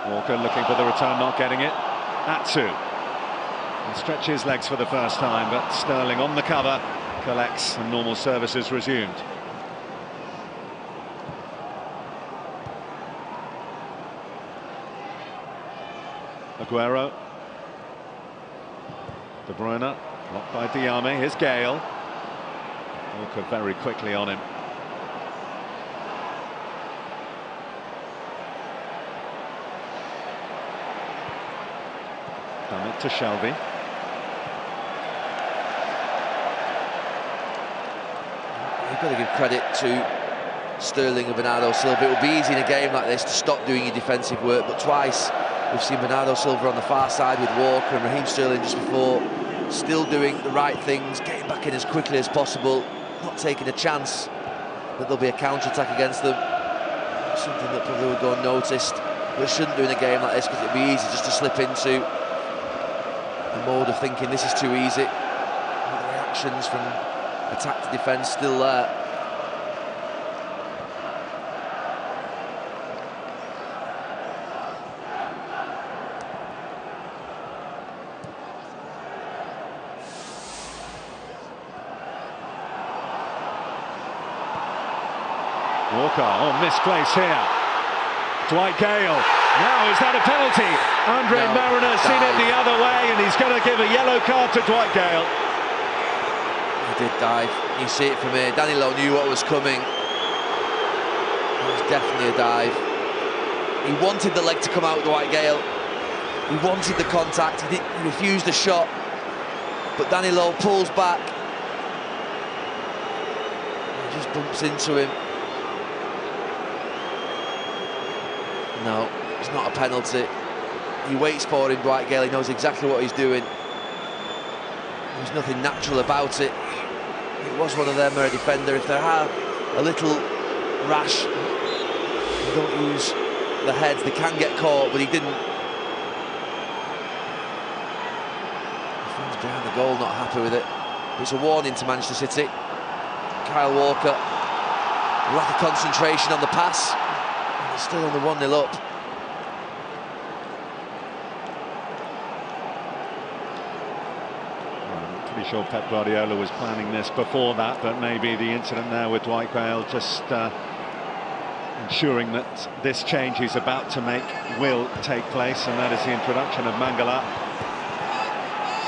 Walker looking for the return, not getting it. Atsu. He'll stretch his legs for the first time, but Sterling on the cover collects and normal service is resumed. Aguero. De Bruyne, blocked by Diame. Here's Gale. Walker very quickly on him. Done it to Shelby. You've got to give credit to Sterling and Bernardo Silva. It would be easy in a game like this to stop doing your defensive work, but twice we've seen Bernardo Silva on the far side with Walker and Raheem Sterling just before, still doing the right things, getting back in as quickly as possible, not taking a chance that there'll be a counter-attack against them. Something that probably would go unnoticed, but shouldn't do in a game like this, because it'd be easy just to slip into a mode of thinking this is too easy. But the reactions from attack to defence still there. Walker, misplaced here. Dwight Gale. Now, is that a penalty? Andre Mariner seen it the other way, and he's going to give a yellow card to Dwight Gale. He did dive. You see it from here. Danilo knew what was coming. It was definitely a dive. He wanted the leg to come out, Dwight Gale. He wanted the contact. He refused the shot. But Danilo pulls back. He just bumps into him. No, it's not a penalty. He waits for him, Dwight Gale. He knows exactly what he's doing. There's nothing natural about it. It was one of them, a defender. If they are a little rash, they don't use the heads, they can get caught, but he didn't. The fans behind the goal not happy with it. It's a warning to Manchester City. Kyle Walker, lack of concentration on the pass. Still on the 1-0 up. I'm pretty sure Pep Guardiola was planning this before that, but maybe the incident there with Dwight Gale just ensuring that this change he's about to make will take place, and that is the introduction of Mangala.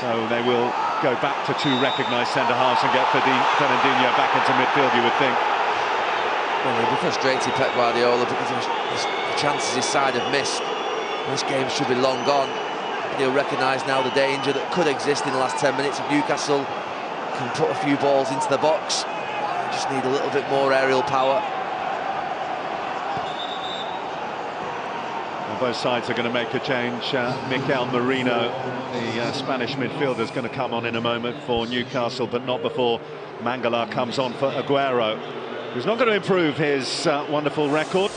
So they will go back to two recognised centre-halves and get Fernandinho back into midfield, you would think. Well, he'll be frustrated, Pep Guardiola, because the chances his side have missed. This game should be long gone. He'll recognise now the danger that could exist in the last 10 minutes if Newcastle can put a few balls into the box. They just need a little bit more aerial power. Well, both sides are going to make a change. Mikel Merino, the Spanish midfielder, is going to come on in a moment for Newcastle, but not before Mangala comes on for Aguero. He's not going to improve his wonderful record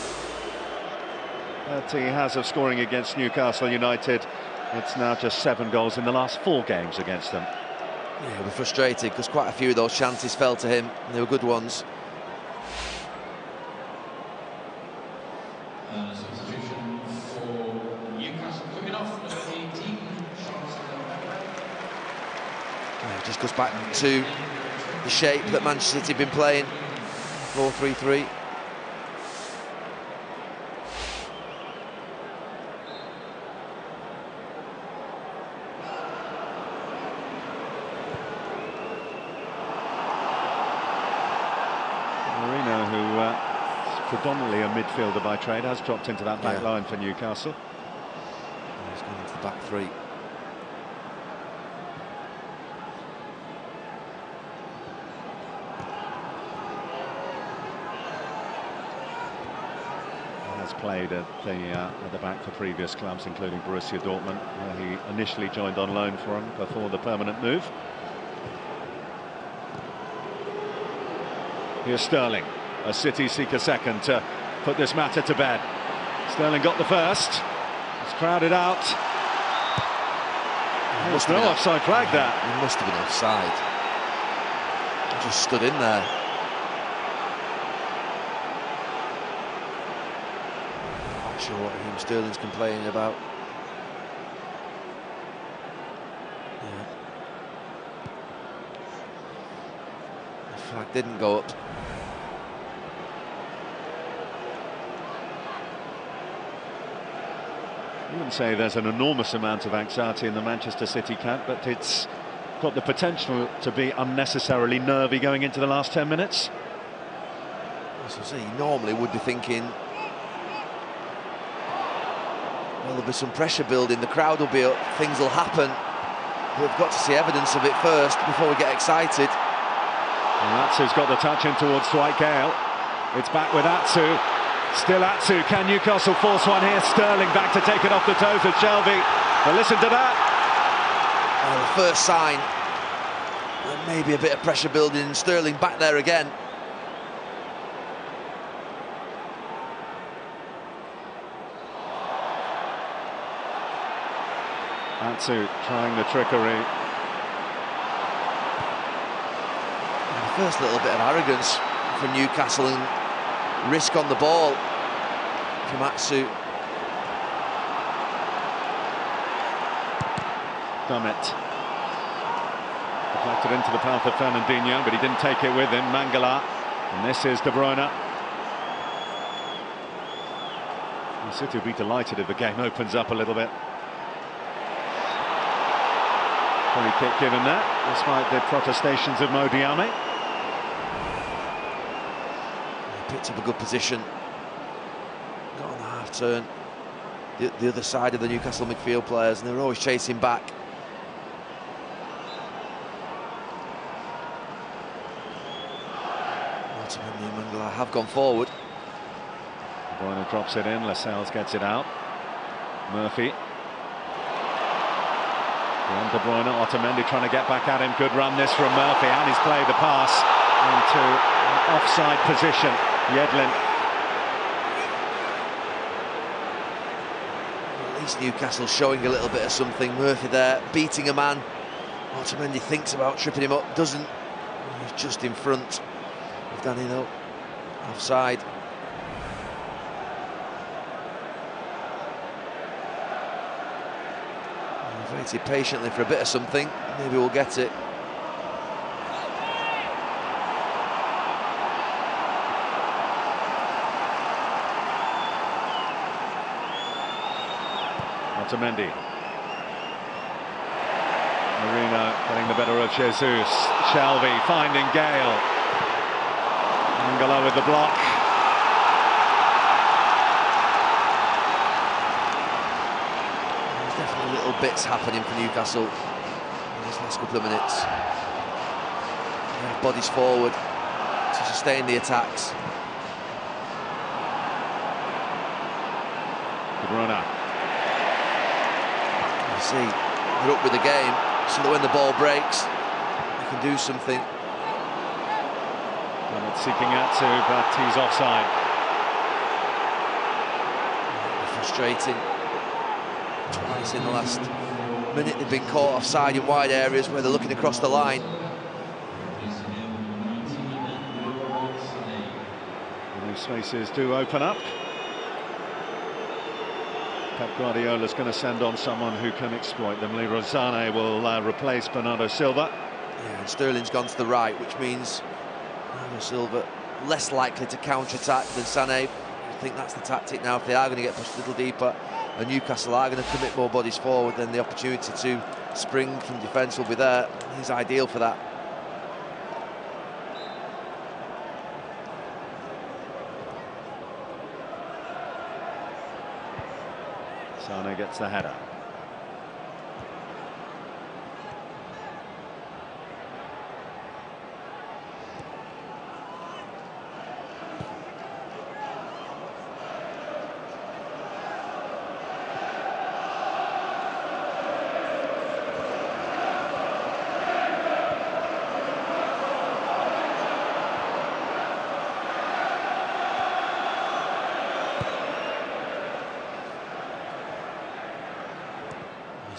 that he has of scoring against Newcastle United. It's now just 7 goals in the last 4 games against them. Yeah, we're frustrated because quite a few of those chances fell to him, and they were good ones. Substitution for Newcastle coming off at 18. It just goes back to the shape that Manchester City have been playing. 4-3-3. Marino, who is predominantly a midfielder by trade, has dropped into that back line for Newcastle. He's gone into the back three. Has played at the back for previous clubs, including Borussia Dortmund, where he initially joined on loan for him before the permanent move. Here's Sterling. A City seek a second to put this matter to bed. Sterling got the first. It's crowded out. There's no offside flag there. He must have been offside. He just stood in there. Not sure what Raheem Sterling's complaining about. Yeah. The flag didn't go up. I wouldn't say there's an enormous amount of anxiety in the Manchester City camp, but it's got the potential to be unnecessarily nervy going into the last 10 minutes. As I say, you normally would be thinking, well, there'll be some pressure building, the crowd will be up, things will happen. But we've got to see evidence of it first before we get excited. And Atsu's got the touch in towards Dwight Gale. It's back with Atsu. Still Atsu. Can Newcastle force one here? Sterling back to take it off the toes of Shelby. But listen to that. The first sign. And maybe a bit of pressure building. Sterling back there again. Atsu trying the trickery. And the first little bit of arrogance from Newcastle and risk on the ball from Atsu. Dummett. Deflected into the path of Fernandinho, but he didn't take it with him. Mangala. And this is De Bruyne. City will be delighted if the game opens up a little bit. Free kick given there, despite the protestations of Mo Diame. Picked up a good position. Got on the half turn. The other side of the Newcastle midfield players, and they're always chasing back. Otamendi and Mangala have gone forward. De Bruyne drops it in, Lascelles gets it out. Murphy. And De Bruyne, Otamendi trying to get back at him. Good run this from Murphy, and he's played the pass into an offside position. Yedlin. At least Newcastle showing a little bit of something. Murphy there, beating a man. Otamendi thinks about tripping him up, doesn't. He's just in front of Danilo. Offside. Waited patiently for a bit of something. Maybe we'll get it. Otamendi. Marino getting the better of Jesus. Shelby finding Gale. Mangala with the block. There's definitely little bits happening for Newcastle in these last couple of minutes. Bodies forward to sustain the attacks. De Bruyne. You see, they're up with the game, so that when the ball breaks, they can do something. And it's seeking Atsu, but he's offside. Frustrating. Twice in the last minute they've been caught offside in wide areas where they're looking across the line. And these spaces do open up. Pep Guardiola's going to send on someone who can exploit them. Leroy Sané will replace Bernardo Silva. Yeah, and Sterling's gone to the right, which means Bernardo Silva less likely to counter-attack than Sané. I think that's the tactic now. If they are going to get pushed a little deeper, and Newcastle are going to commit more bodies forward, then the opportunity to spring from defence will be there. He's ideal for that. Sané gets the header.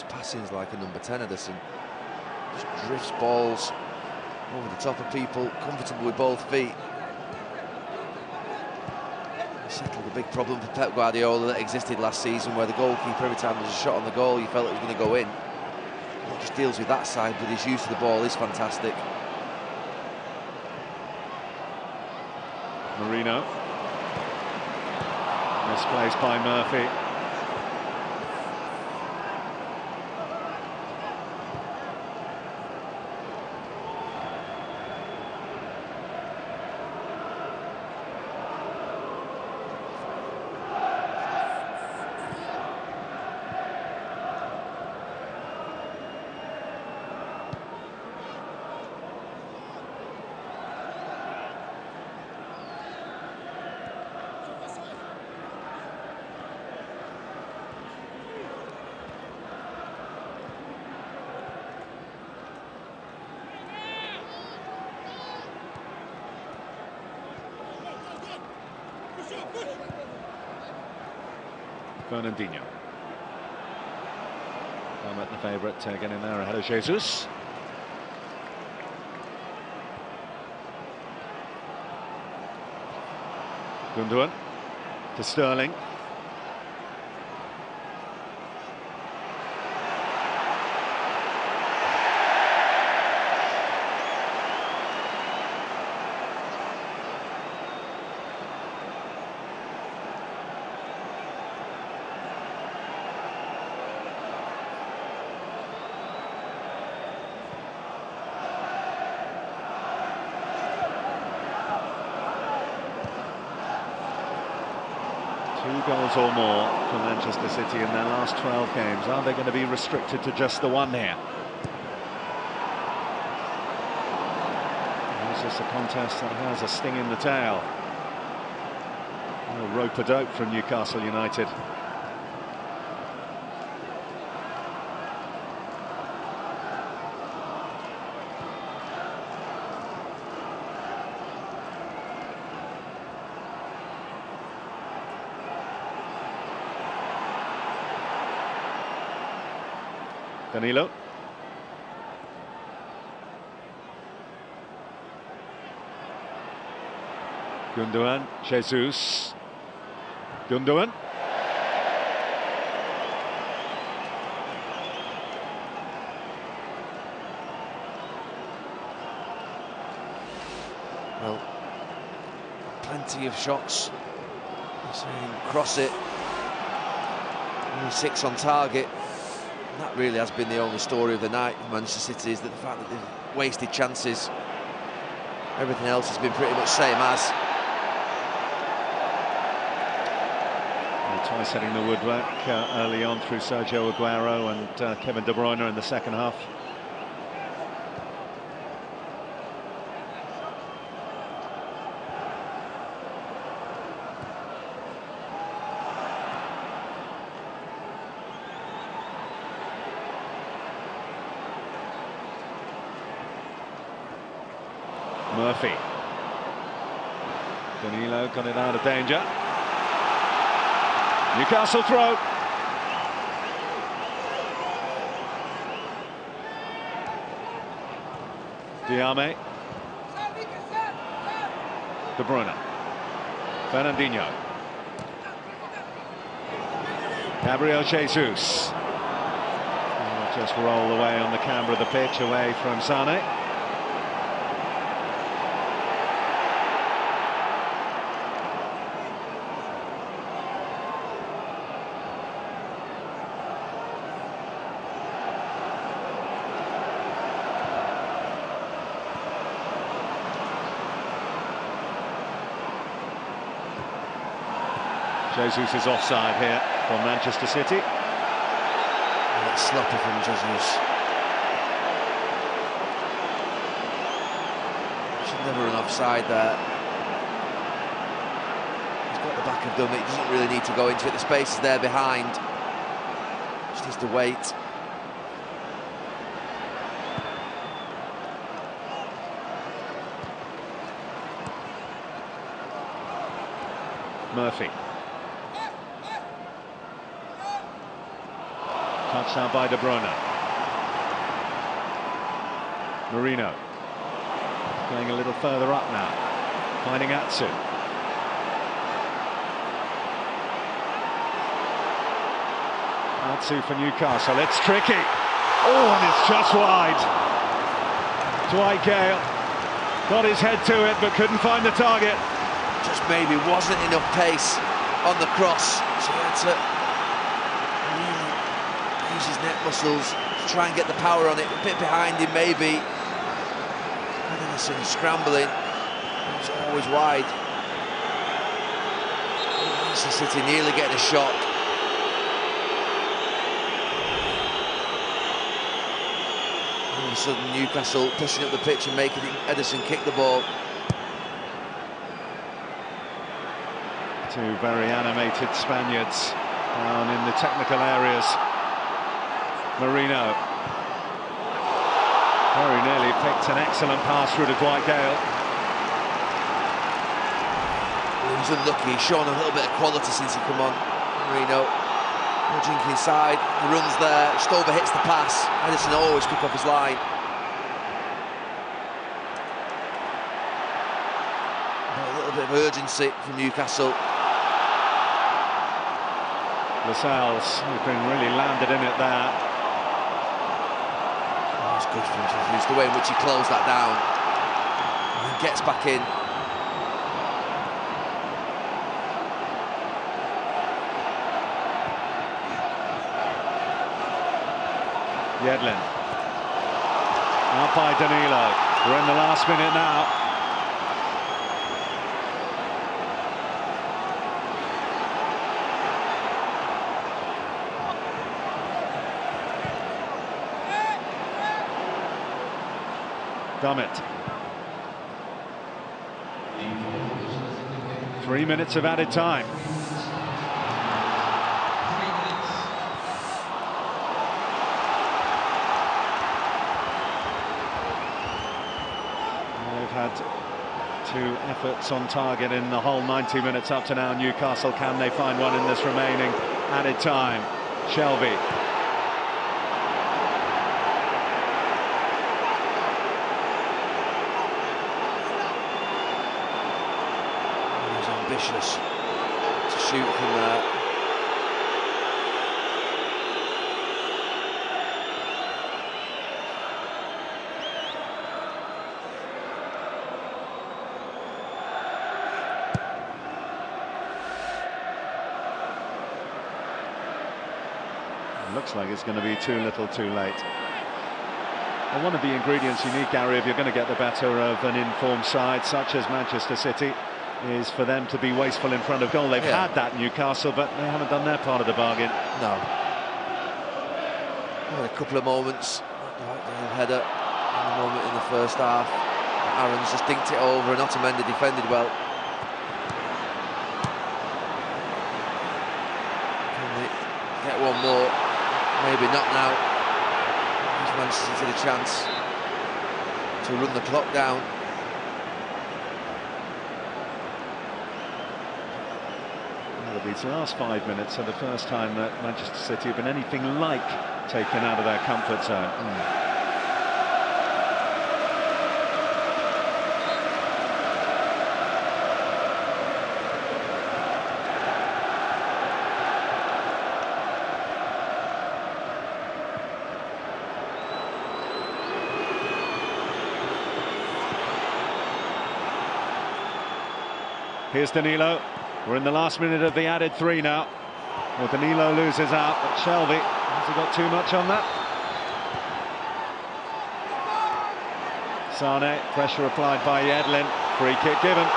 Passing's like a number 10, Ederson. Just drifts balls over the top of people, comfortable with both feet. Settled a big problem for Pep Guardiola that existed last season, where the goalkeeper, every time there's a shot on the goal, you felt it was going to go in. He just deals with that side, but his use of the ball is fantastic. Marino. Misplaced by Murphy. Fernandinho. At the favourite getting there ahead of Jesus. Gundogan to Sterling. Two goals or more for Manchester City in their last 12 games. Are they going to be restricted to just the one here? Is this a contest that has a sting in the tail? A rope-a-dope from Newcastle United. Danilo. Gundogan, Jesus. Gundogan. Well, plenty of shots. Cross it. Only 6 on target. And that really has been the only story of the night for Manchester City, is that the fact that they've wasted chances. Everything else has been pretty much same as. Twice hitting the woodwork early on through Sergio Aguero and Kevin De Bruyne in the second half. Murphy. Danilo got it out of danger. Newcastle throw. Diame. De Bruyne. Fernandinho. Gabriel Jesus. Just roll away on the camber of the pitch, away from Sane. Jesus is offside here from Manchester City. It's sloppy from Jesus. Should never run offside there. He's got the back of them. He doesn't really need to go into it. The space is there behind. Just needs to wait. Murphy. Touchdown by De Bruyne. Marino. Going a little further up now. Finding Atsu. Atsu for Newcastle. It's tricky. Oh, and it's just wide. Dwight Gale got his head to it, but couldn't find the target. Just maybe wasn't enough pace on the cross, so he had to really use his neck muscles to try and get the power on it. A bit behind him, maybe. Henderson scrambling. It was always wide. Manchester City nearly getting a shot. All of a sudden, Newcastle pushing up the pitch and making Ederson kick the ball. Two very animated Spaniards down in the technical areas. Marino very nearly picked an excellent pass through to Dwight Gale. He was unlucky. He's shown a little bit of quality since he come on. Marino, nudging inside, he runs there, just overhits the pass. Edison always pick up his line. A little bit of urgency from Newcastle. Lascelles has been really landed in it there. Oh, it's good for him. It's the way in which he closed that down and gets back in. Yedlin. Out by Danilo. We're in the last minute now. Dummett. 3 minutes of added time. They've had 2 efforts on target in the whole 90 minutes up to now. Newcastle, can they find one in this remaining added time? Shelby. Ambitious to shoot from there. Looks like it's going to be too little too late. And one of the ingredients you need, Gary, if you're going to get the better of an informed side such as Manchester City, is for them to be wasteful in front of goal. They've had that, Newcastle, but they haven't done their part of the bargain. No. Had a couple of moments, the header, in the moment in the first half. Aaron's just dinked it over, and Otamendi defended well. Can they get one more? Maybe not now. Gives Manchester City the chance to run the clock down. These last 5 minutes are the first time that Manchester City have been anything like taken out of their comfort zone. Here's Danilo. We're in the last minute of the added 3 now. Well, Danilo loses out, but Shelby, has he got too much on that? Sane, pressure applied by Yedlin. Free kick given.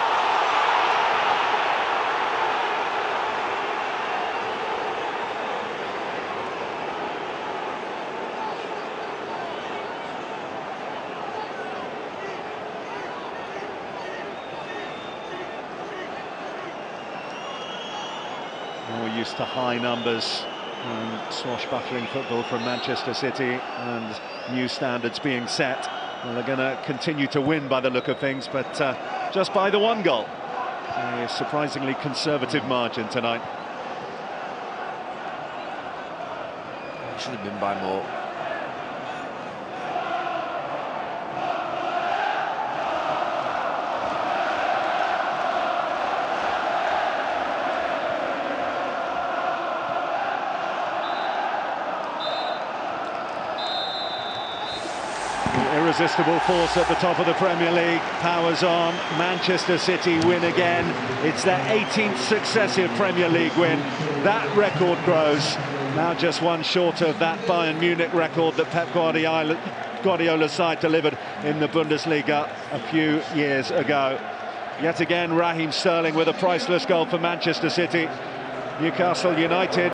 More used to high numbers and swashbuckling football from Manchester City, and new standards being set. Well, they're going to continue to win by the look of things, but just by the 1 goal. A surprisingly conservative margin tonight. It should have been by more. Irresistible force at the top of the Premier League, powers on. Manchester City win again. It's their 18th successive Premier League win. That record grows. Now just one short of that Bayern Munich record that Pep Guardiola's side delivered in the Bundesliga a few years ago. Yet again, Raheem Sterling with a priceless goal for Manchester City. Newcastle United